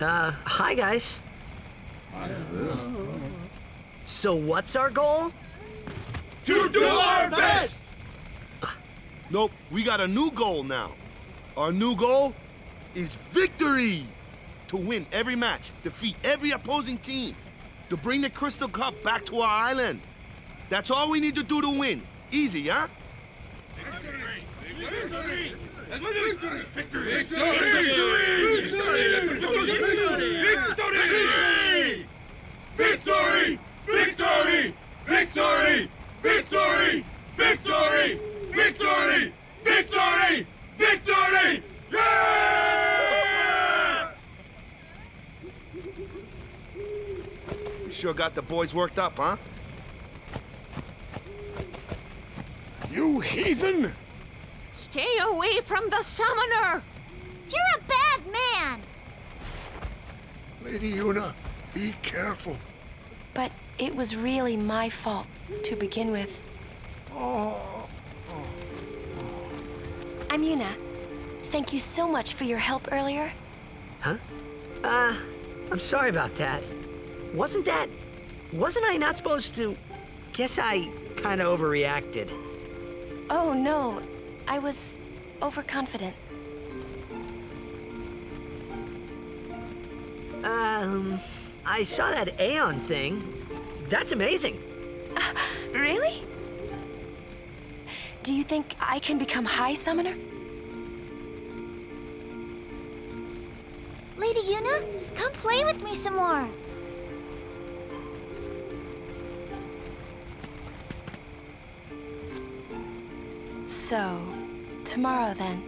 Hi guys. So what's our goal? To do our best! Nope, we got a new goal now. Our new goal is victory! To win every match, defeat every opposing team, to bring the Crystal Cup back to our island. That's all we need to do to win. Easy, huh? Victory! Victory! Victory! Victory! Victory! Victory! Victory! Victory! Victory! Victory! Victory! Victory! Victory! Yeah! You sure got the boys worked up, huh? You heathen! Stay away from the summoner! You're a bad man! Lady Una, be careful. But it was really my fault to begin with. I'm Yuna. Thank you so much for your help earlier. Huh? I'm sorry about that. Wasn't I not supposed to? Guess I kinda overreacted. Oh no, I was overconfident. I saw that Aeon thing. That's amazing. Really? Do you think I can become High Summoner? Lady Yuna, come play with me some more. So, tomorrow then.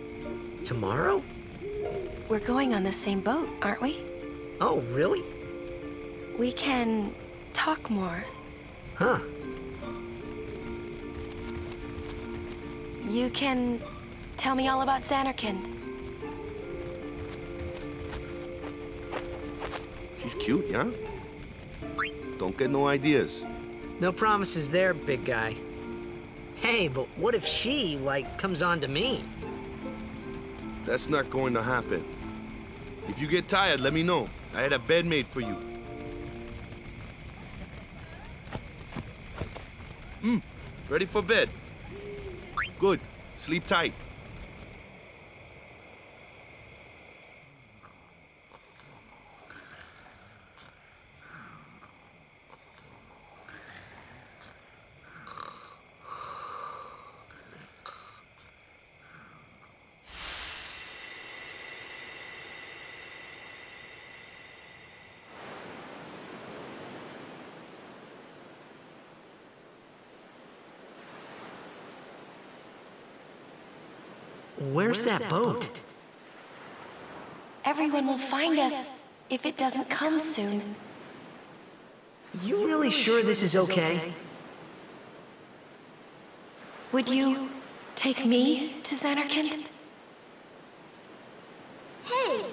Tomorrow? We're going on the same boat, aren't we? Oh, really? We can talk more. Huh. You can tell me all about Zanarkand. She's cute, yeah? Don't get no ideas. No promises there, big guy. Hey, but what if she, comes on to me? That's not going to happen. If you get tired, let me know. I had a bed made for you. Ready for bed? Good. Sleep tight. Where's that boat? Everyone will find us if it doesn't come soon. You really sure this is okay? Would you take me to Zanarkand? Hey!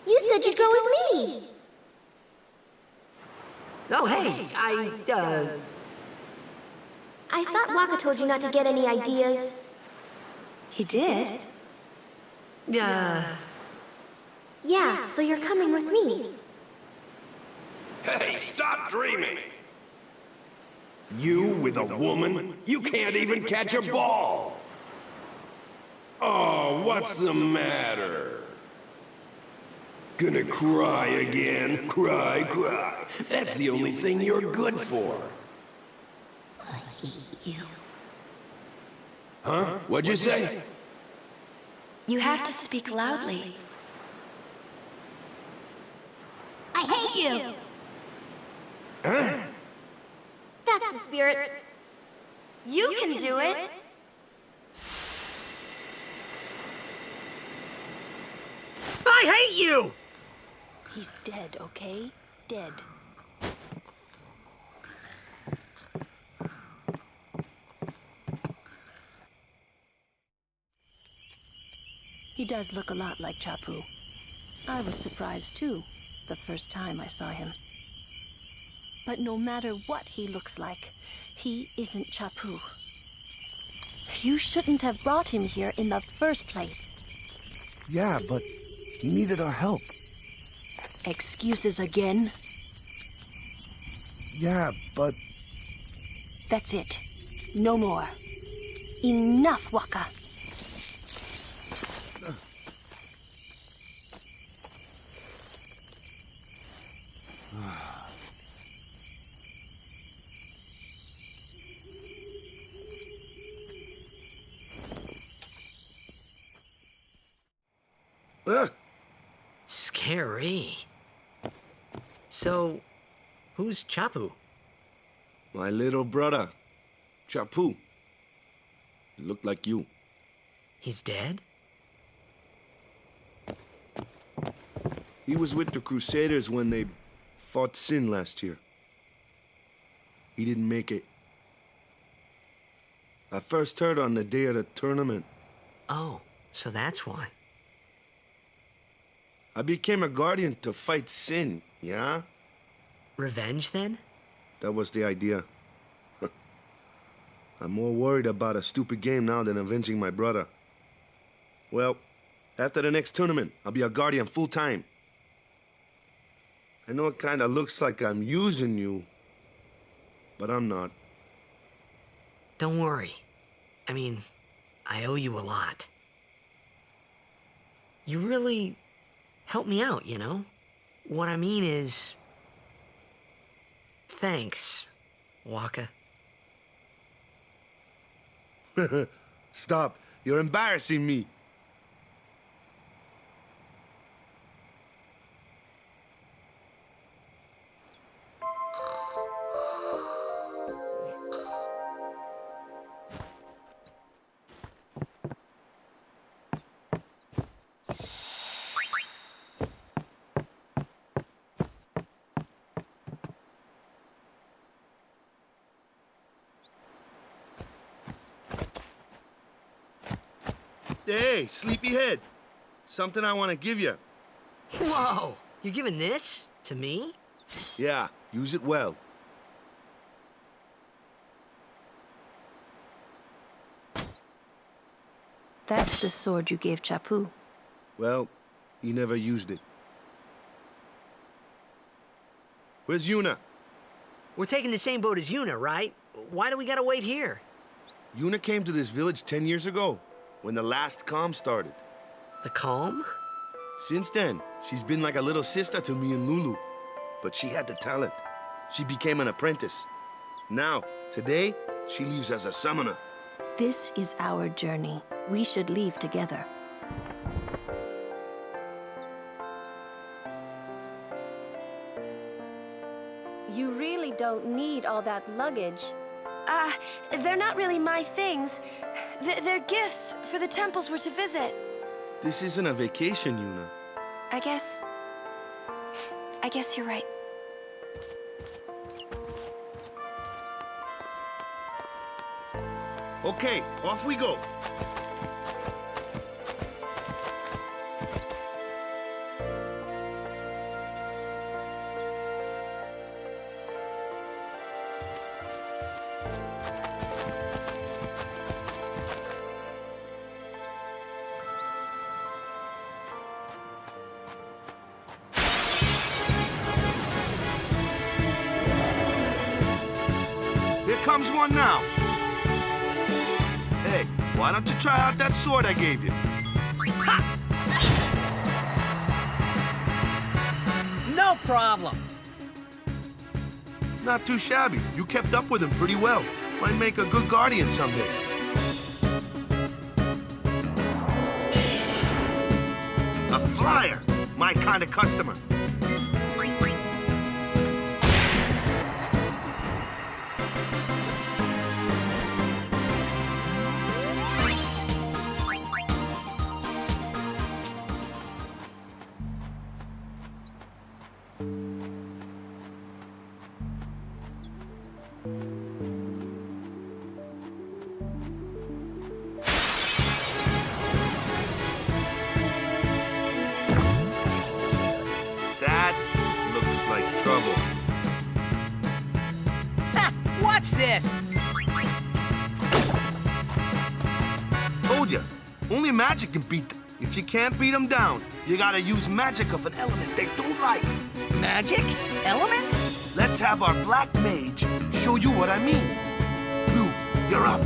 You said you'd go with me! Oh, hey, I thought Waka told you not to get any ideas. He did? Yeah, so you're coming with me. Hey, stop dreaming! You with a woman? You can't even catch a ball! Oh, what's the matter? Gonna cry again? Cry, cry. That's the only thing you're good for. I hate you. Huh? What'd you say? You have to speak loudly. I hate you! Huh? That's the spirit. You can do it! I hate you! He's dead, okay? Dead. He does look a lot like Chapu. I was surprised too, the first time I saw him. But no matter what he looks like, he isn't Chapu. You shouldn't have brought him here in the first place. Yeah, but he needed our help. Excuses again? Yeah, but... That's it. No more. Enough, Waka. Scary. So, who's Chapu? My little brother, Chapu. He looked like you. He's dead? He was with the Crusaders when they fought Sin last year. He didn't make it. I first heard on the day of the tournament. Oh, so that's why. I became a guardian to fight Sin, yeah? Revenge, then? That was the idea. I'm more worried about a stupid game now than avenging my brother. Well, after the next tournament, I'll be a guardian full-time. I know it kinda looks like I'm using you, but I'm not. Don't worry. I mean, I owe you a lot. You really help me out, you know? What I mean is... Thanks, Waka. Stop. You're embarrassing me. Hey, sleepyhead. Something I want to give you. Whoa! You giving this to me? Yeah, use it well. That's the sword you gave Chappu. Well, he never used it. Where's Yuna? We're taking the same boat as Yuna, right? Why do we gotta wait here? Yuna came to this village 10 years ago, when the last calm started. The calm? Since then, she's been like a little sister to me and Lulu. But she had the talent. She became an apprentice. Now, today, she leaves as a summoner. This is our journey. We should leave together. You really don't need all that luggage. They're not really my things. They're gifts for the temples we're to visit. This isn't a vacation, Yuna. I guess you're right. Okay, off we go. Here comes one now. Hey, why don't you try out that sword I gave you? Ha! No problem. Not too shabby. You kept up with him pretty well. Might make a good guardian someday. A flyer. My kind of customer. Trouble. Ha! Watch this! Told ya, only magic can beat them. If you can't beat them down, you gotta use magic of an element they don't like. Magic? Element? Let's have our black mage show you what I mean. Lou, you're up.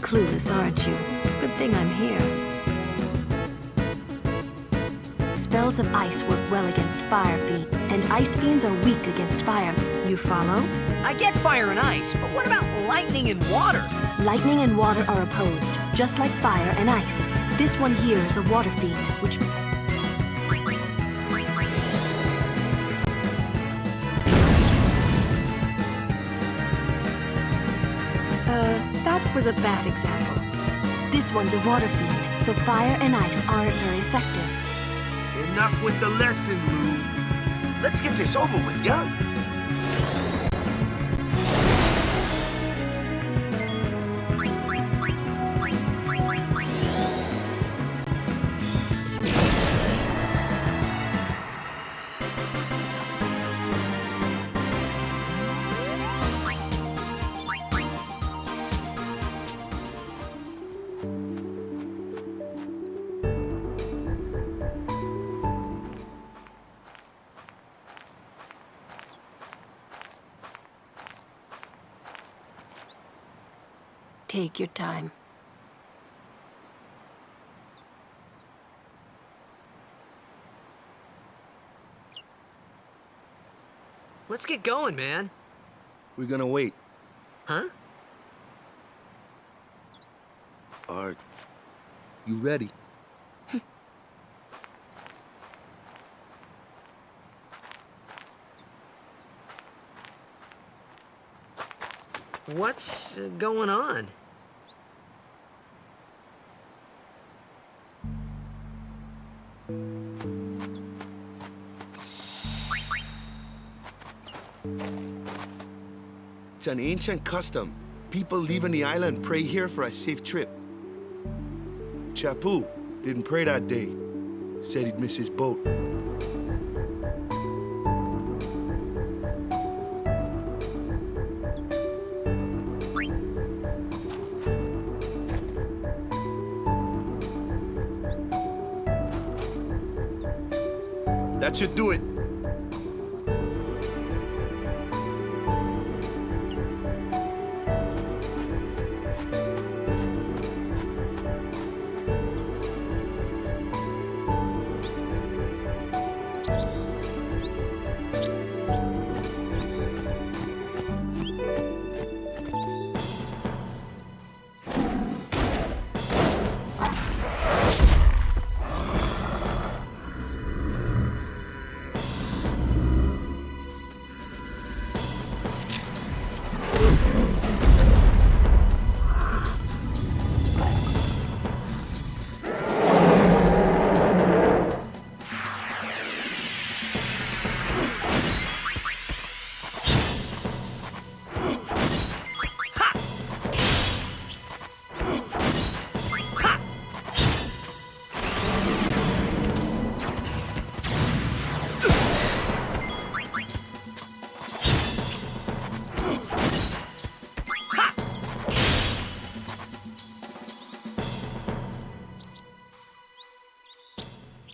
Clueless, aren't you? Good thing I'm here. Spells of ice work well against fire fiends, and ice fiends are weak against fire. You follow? I get fire and ice, but what about lightning and water? Lightning and water are opposed, just like fire and ice. This one here is a water fiend, which... That was a bad example. This one's a water fiend, so fire and ice aren't very effective. Enough with the lesson, Lou. Let's get this over with, yeah? Take your time. Let's get going, man. We're gonna wait. Huh? Are you ready? What's going on? It's an ancient custom. People leaving the island pray here for a safe trip. Chappu didn't pray that day. Said he'd miss his boat. That should do it.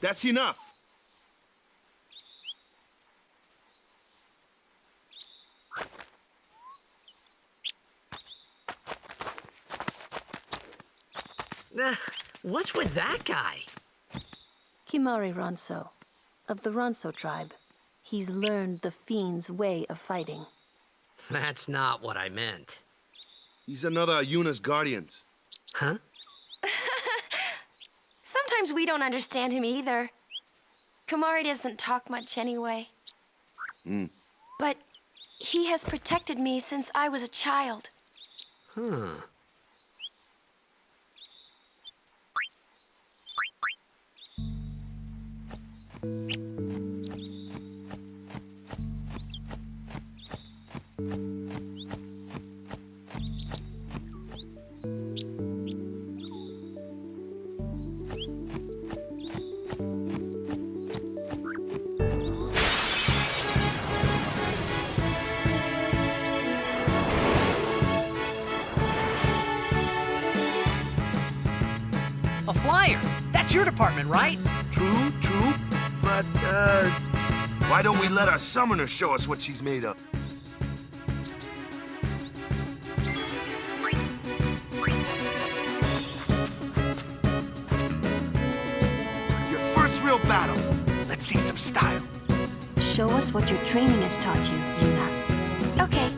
That's enough. What's with that guy? Kimari Ronso, of the Ronso tribe. He's learned the Fiend's way of fighting. That's not what I meant. He's another Yuna's guardians. Huh? Sometimes we don't understand him either. Kimari doesn't talk much anyway. But he has protected me since I was a child. Huh. A flyer! That's your department, right? True. But, why don't we let our summoner show us what she's made of? Your first real battle. Let's see some style. Show us what your training has taught you, Yuna. Okay.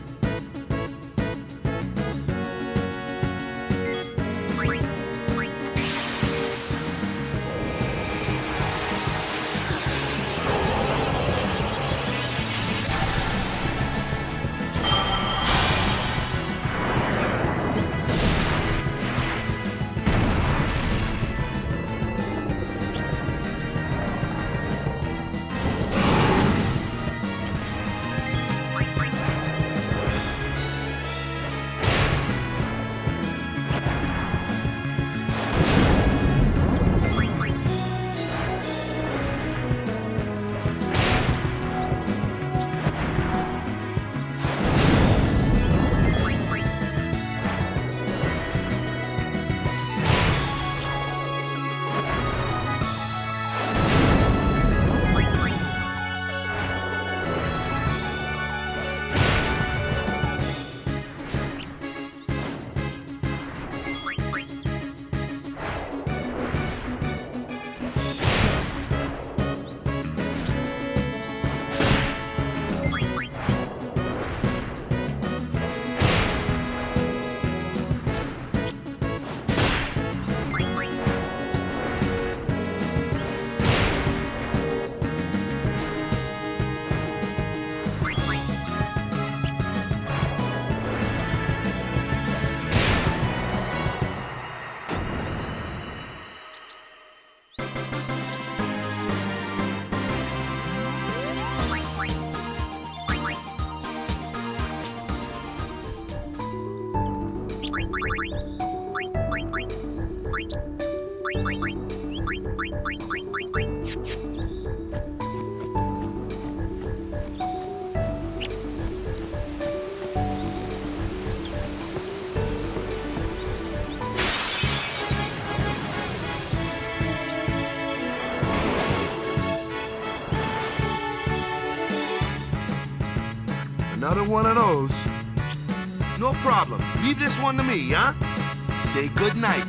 Another one of those. No problem. Leave this one to me, huh? Say good night.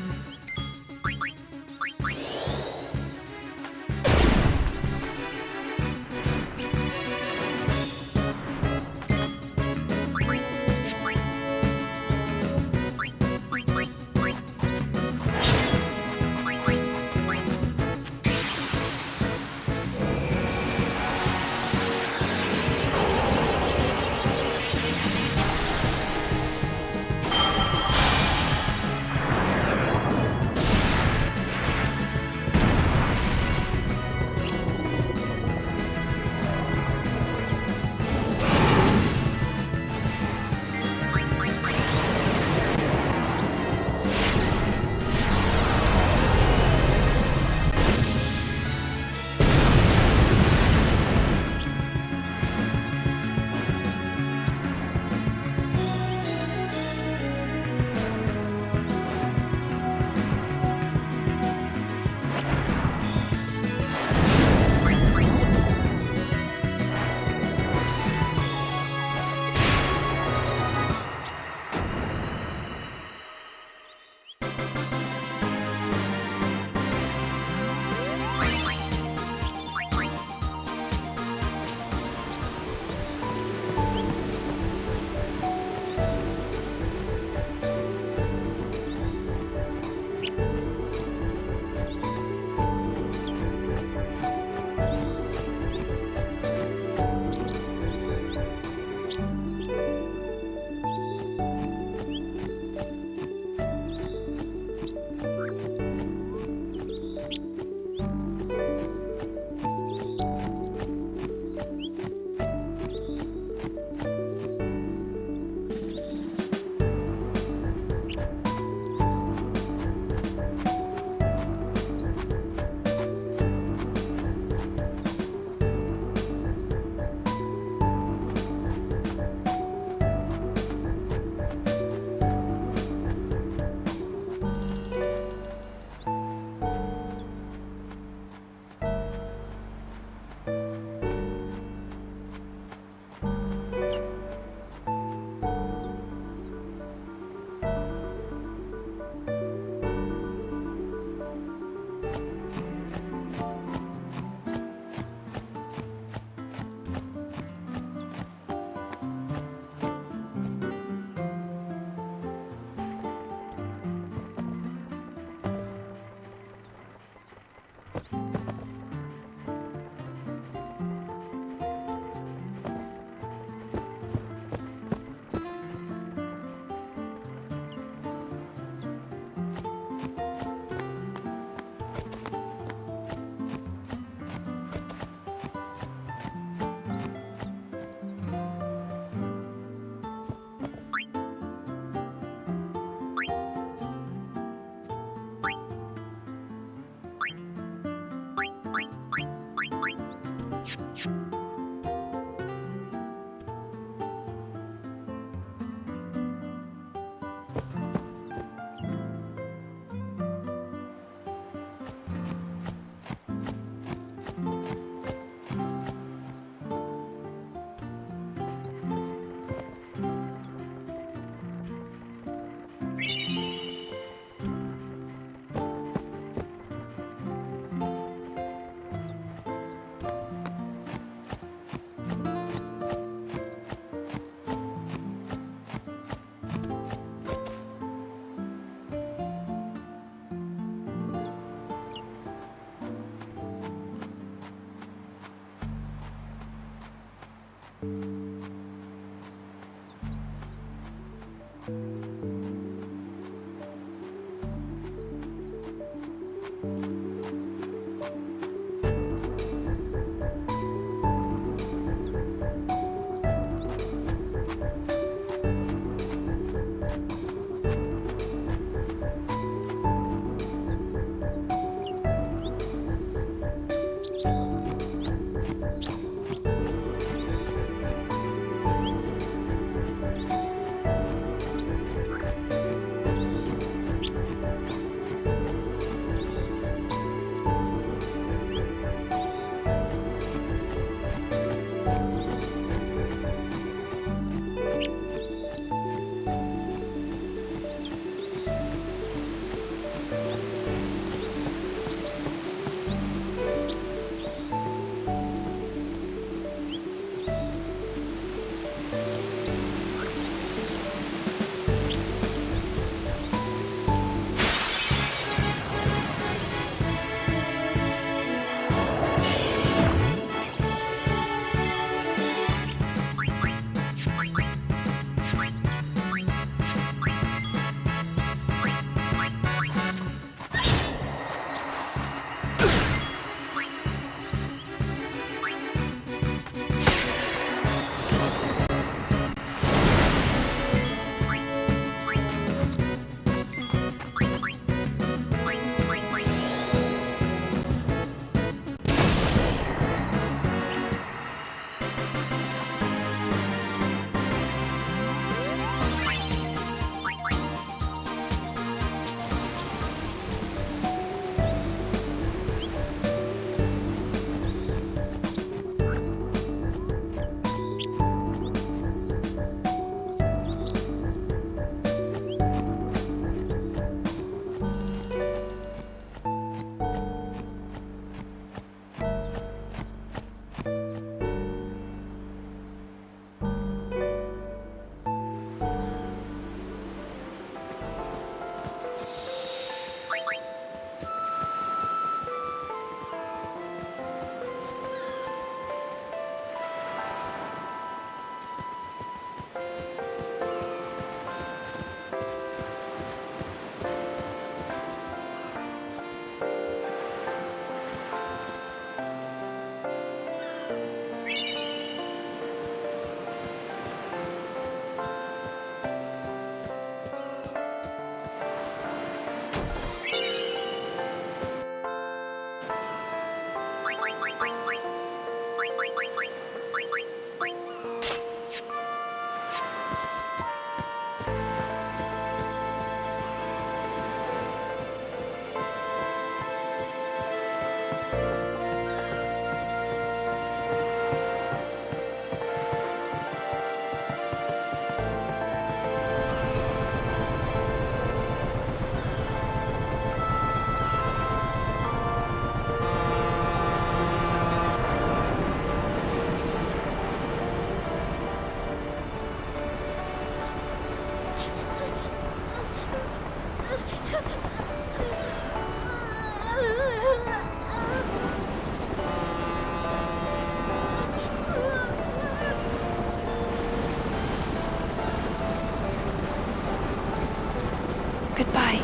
Goodbye.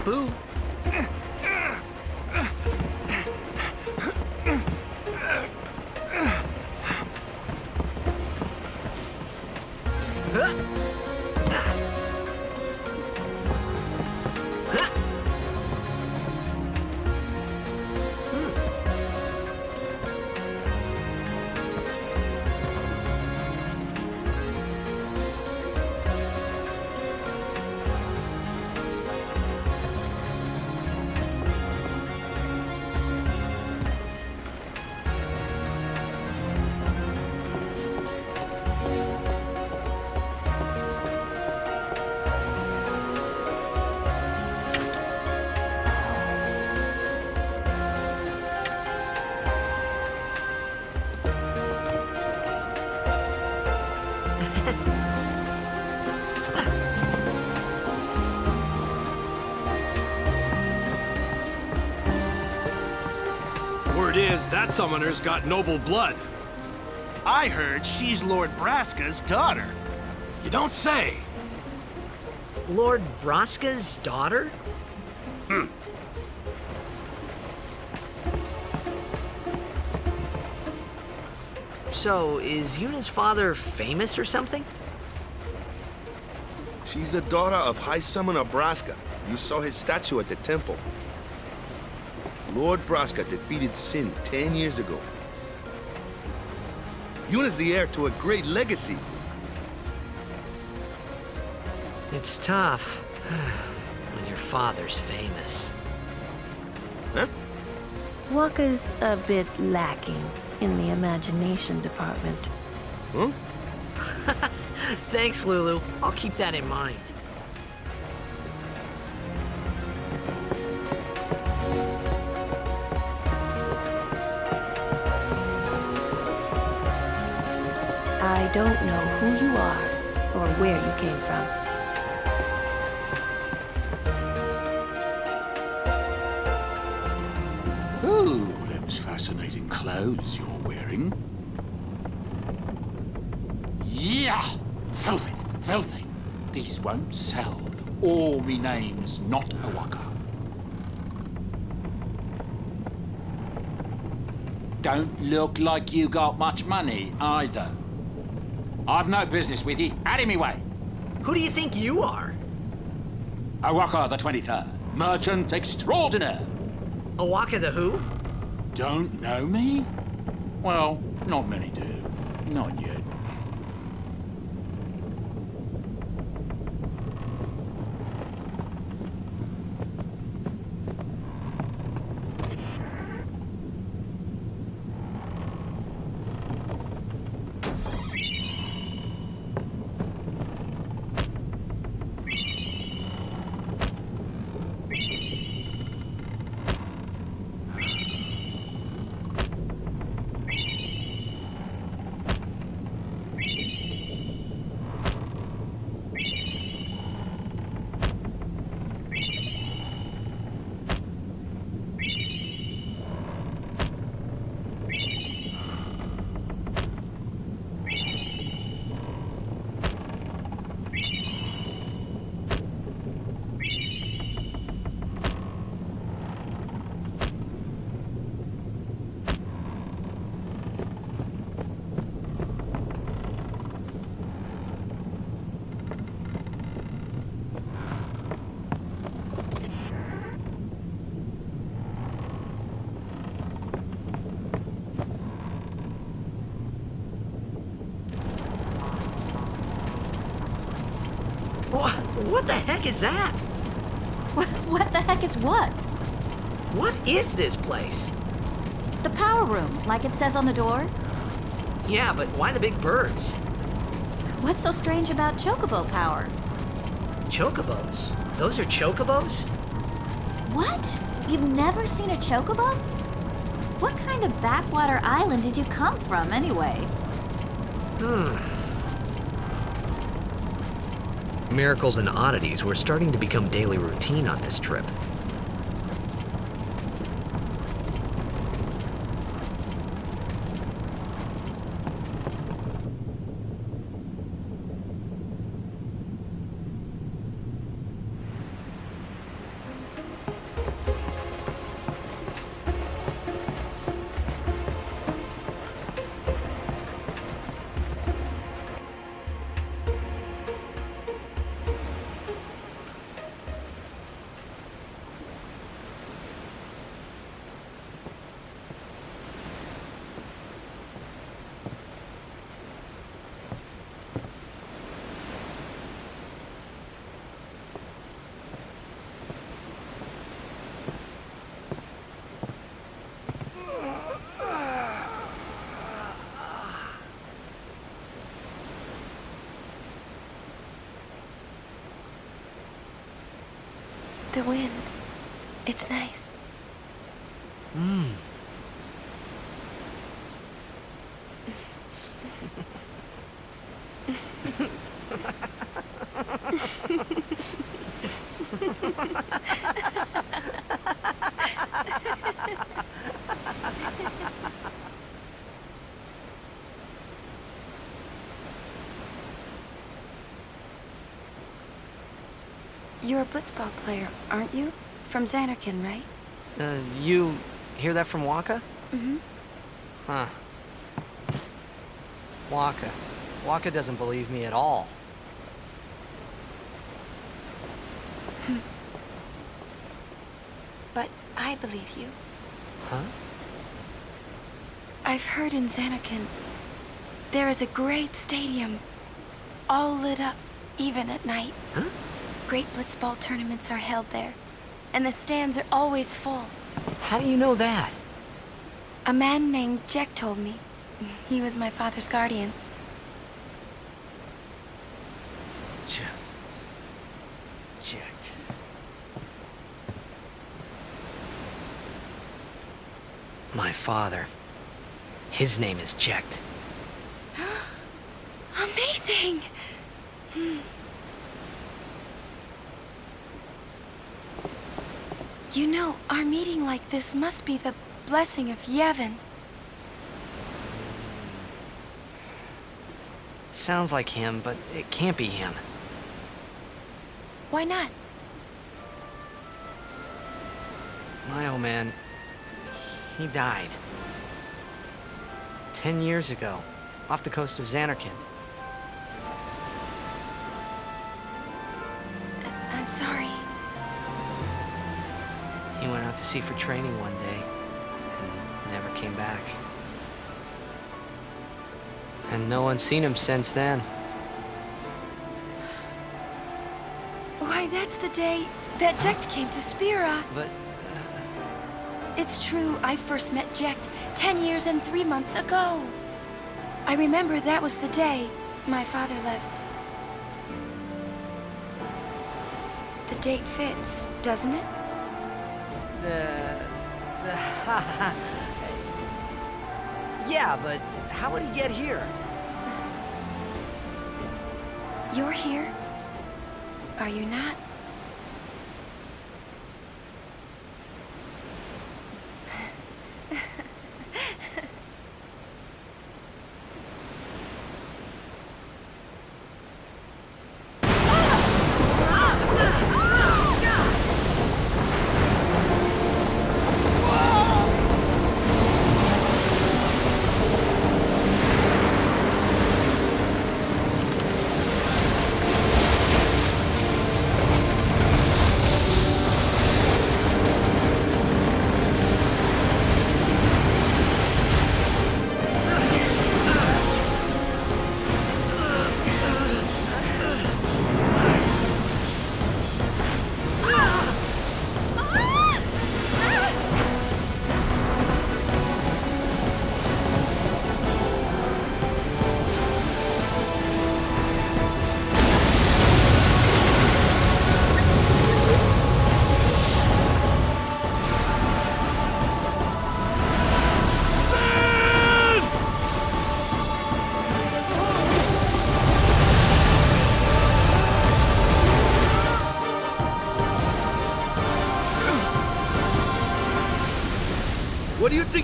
Boo. Word is, that summoner's got noble blood. I heard she's Lord Braska's daughter. You don't say. Lord Braska's daughter? So, is Yuna's father famous or something? She's the daughter of High Summoner Braska. You saw his statue at the temple. Lord Braska defeated Sin 10 years ago. Yuna's the heir to a great legacy. It's tough when your father's famous. Huh? Wakka's a bit lacking in the imagination department. Huh? Thanks, Lulu. I'll keep that in mind. I don't know who you are or where you came from. Oh, them's fascinating clothes you're wearing. Yeah! Filthy, filthy. These won't sell. Or me name's not Wakka. Don't look like you got much money, either. I've no business with you. Out of me way. Who do you think you are? Wakka the 23rd, merchant extraordinaire. Wakka the who? Don't know me? Well, not many do. Not yet. What the heck is that? What the heck is what? What is this place? The power room, like it says on the door. Yeah, but why the big birds? What's so strange about chocobo power? Chocobos? Those are chocobos? What? You've never seen a chocobo? What kind of backwater island did you come from, anyway? Miracles and oddities were starting to become daily routine on this trip. The wind. It's nice. You're a blitzball player, aren't you? From Zanarkand, right? You hear that from Waka? Mm-hmm. Huh. Waka. Waka doesn't believe me at all. But I believe you. Huh? I've heard in Zanarkand there is a great stadium, all lit up, even at night. Huh? Great blitzball tournaments are held there, and the stands are always full. How do you know that? A man named Jack told me. He was my father's guardian. Checked. My father. His name is Jecht. Amazing! You know, our meeting like this must be the blessing of Yevon. Sounds like him, but it can't be him. Why not? My old man, he died. 10 years ago, off the coast of Zanarkand. I'm sorry. He went out to sea for training one day and never came back. And no one's seen him since then. Why, that's the day that Jecht came to Spira. But... It's true, I first met Jecht 10 years and 3 months ago. I remember that was the day my father left. The date fits, doesn't it? Yeah, but how would he get here? You're here, are you not?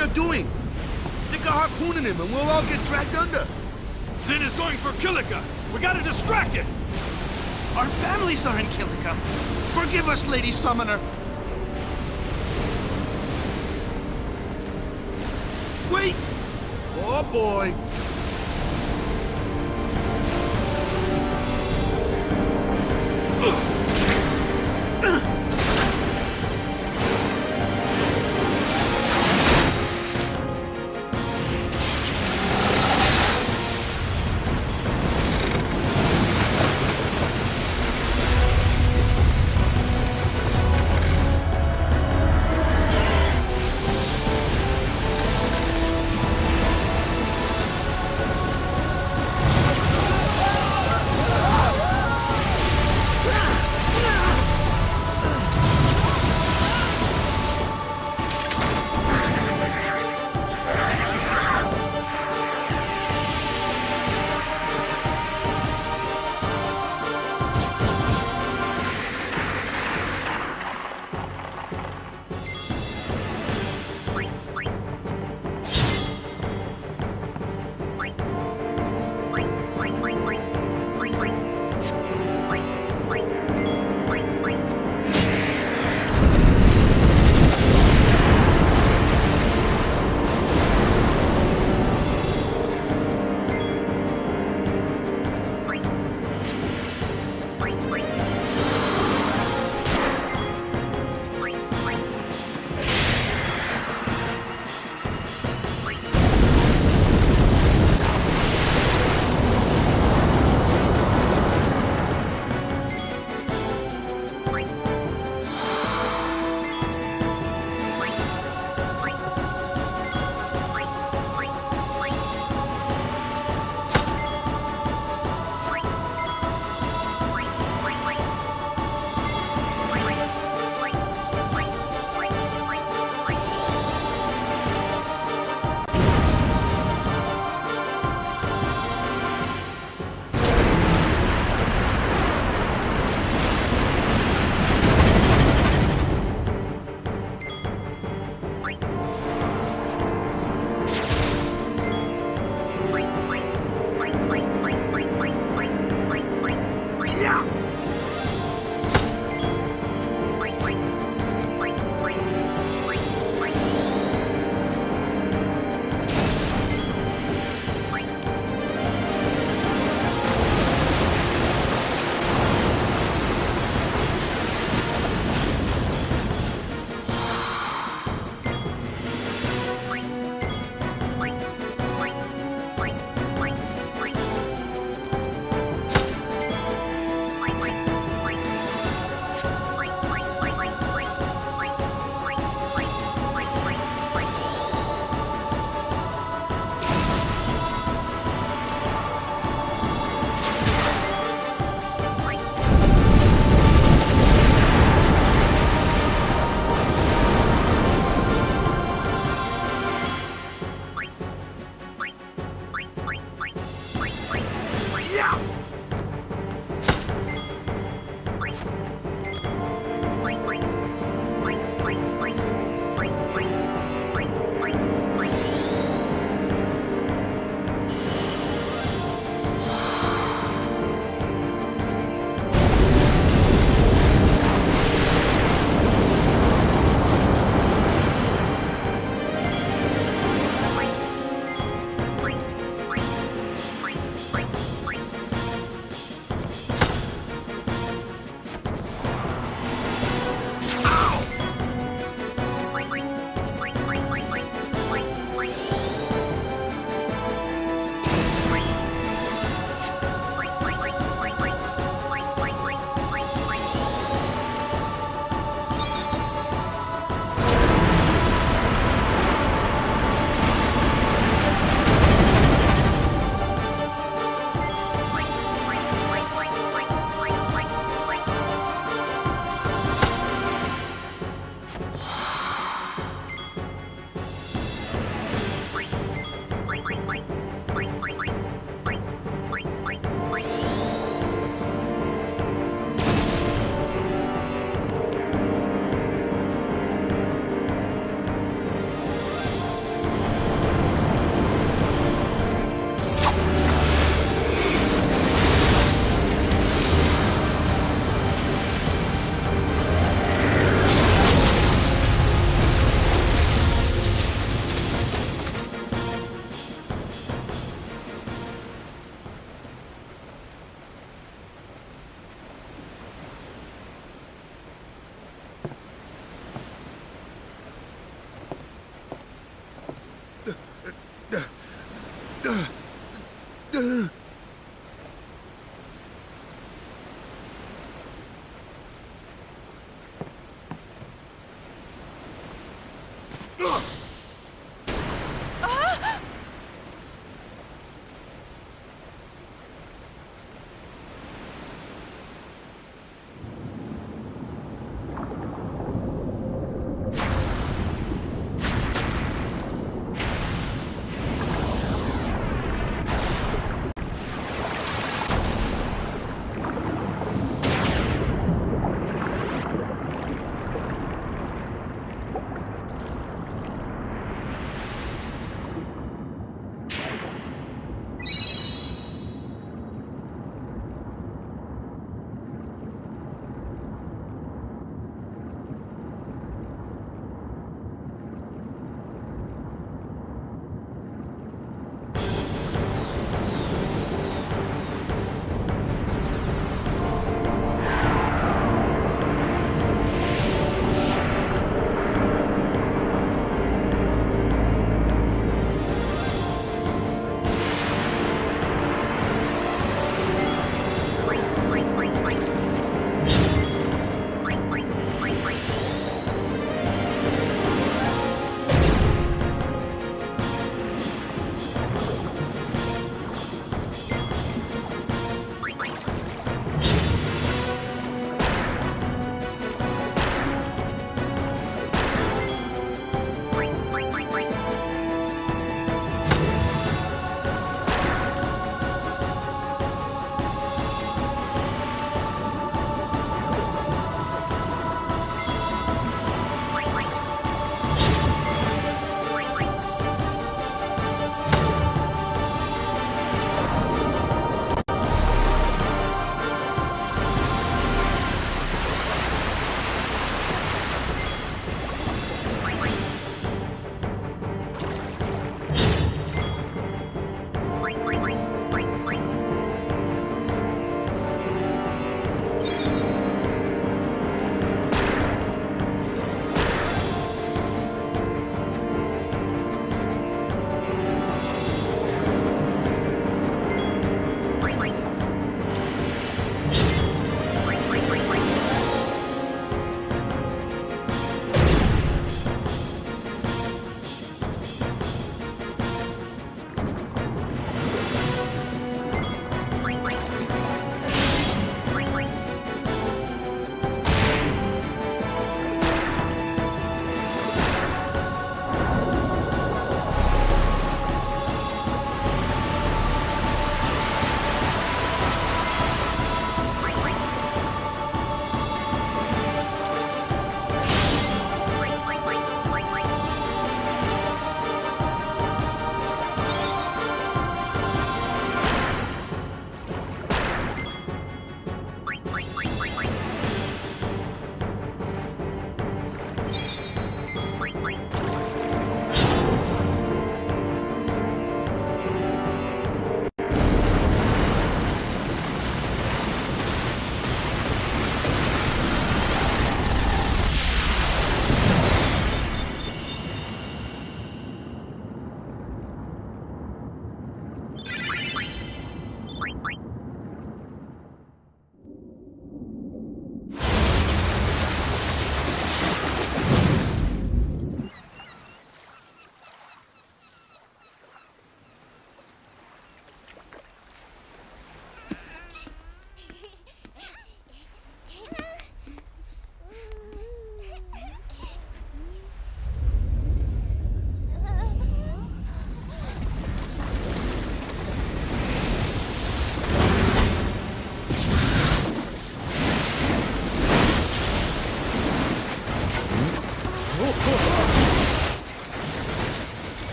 you're doing? Stick a harpoon in him and we'll all get dragged under. Zin is going for Kilika. We gotta distract it. Our families are in Kilika. Forgive us, Lady Summoner. Wait! Oh boy!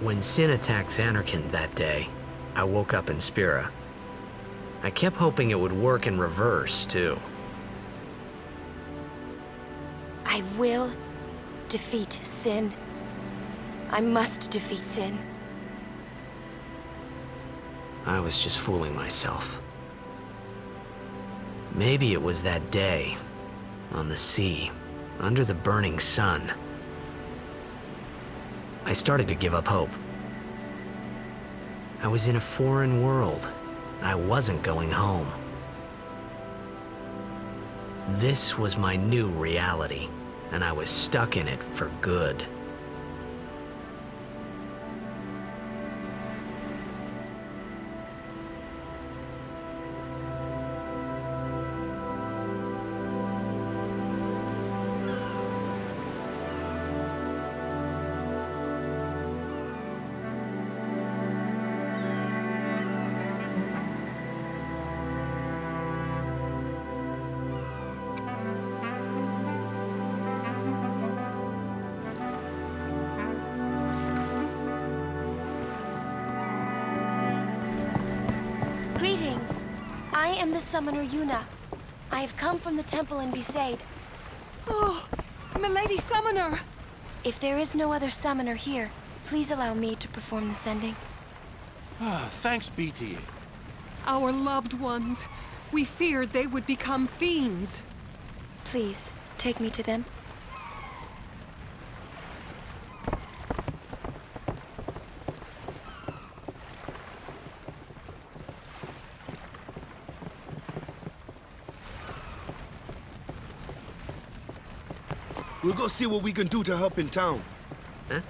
When Sin attacked Zanarkand that day, I woke up in Spira. I kept hoping it would work in reverse, too. I will defeat Sin. I must defeat Sin. I was just fooling myself. Maybe it was that day, on the sea, under the burning sun. I started to give up hope. I was in a foreign world. I wasn't going home. This was my new reality, and I was stuck in it for good. Greetings. I am the summoner Yuna. I have come from the temple in Besaid. Oh, Milady Summoner! If there is no other summoner here, please allow me to perform the sending. Thanks, BT. Our loved ones. We feared they would become fiends. Please, take me to them. We'll go see what we can do to help in town. Huh?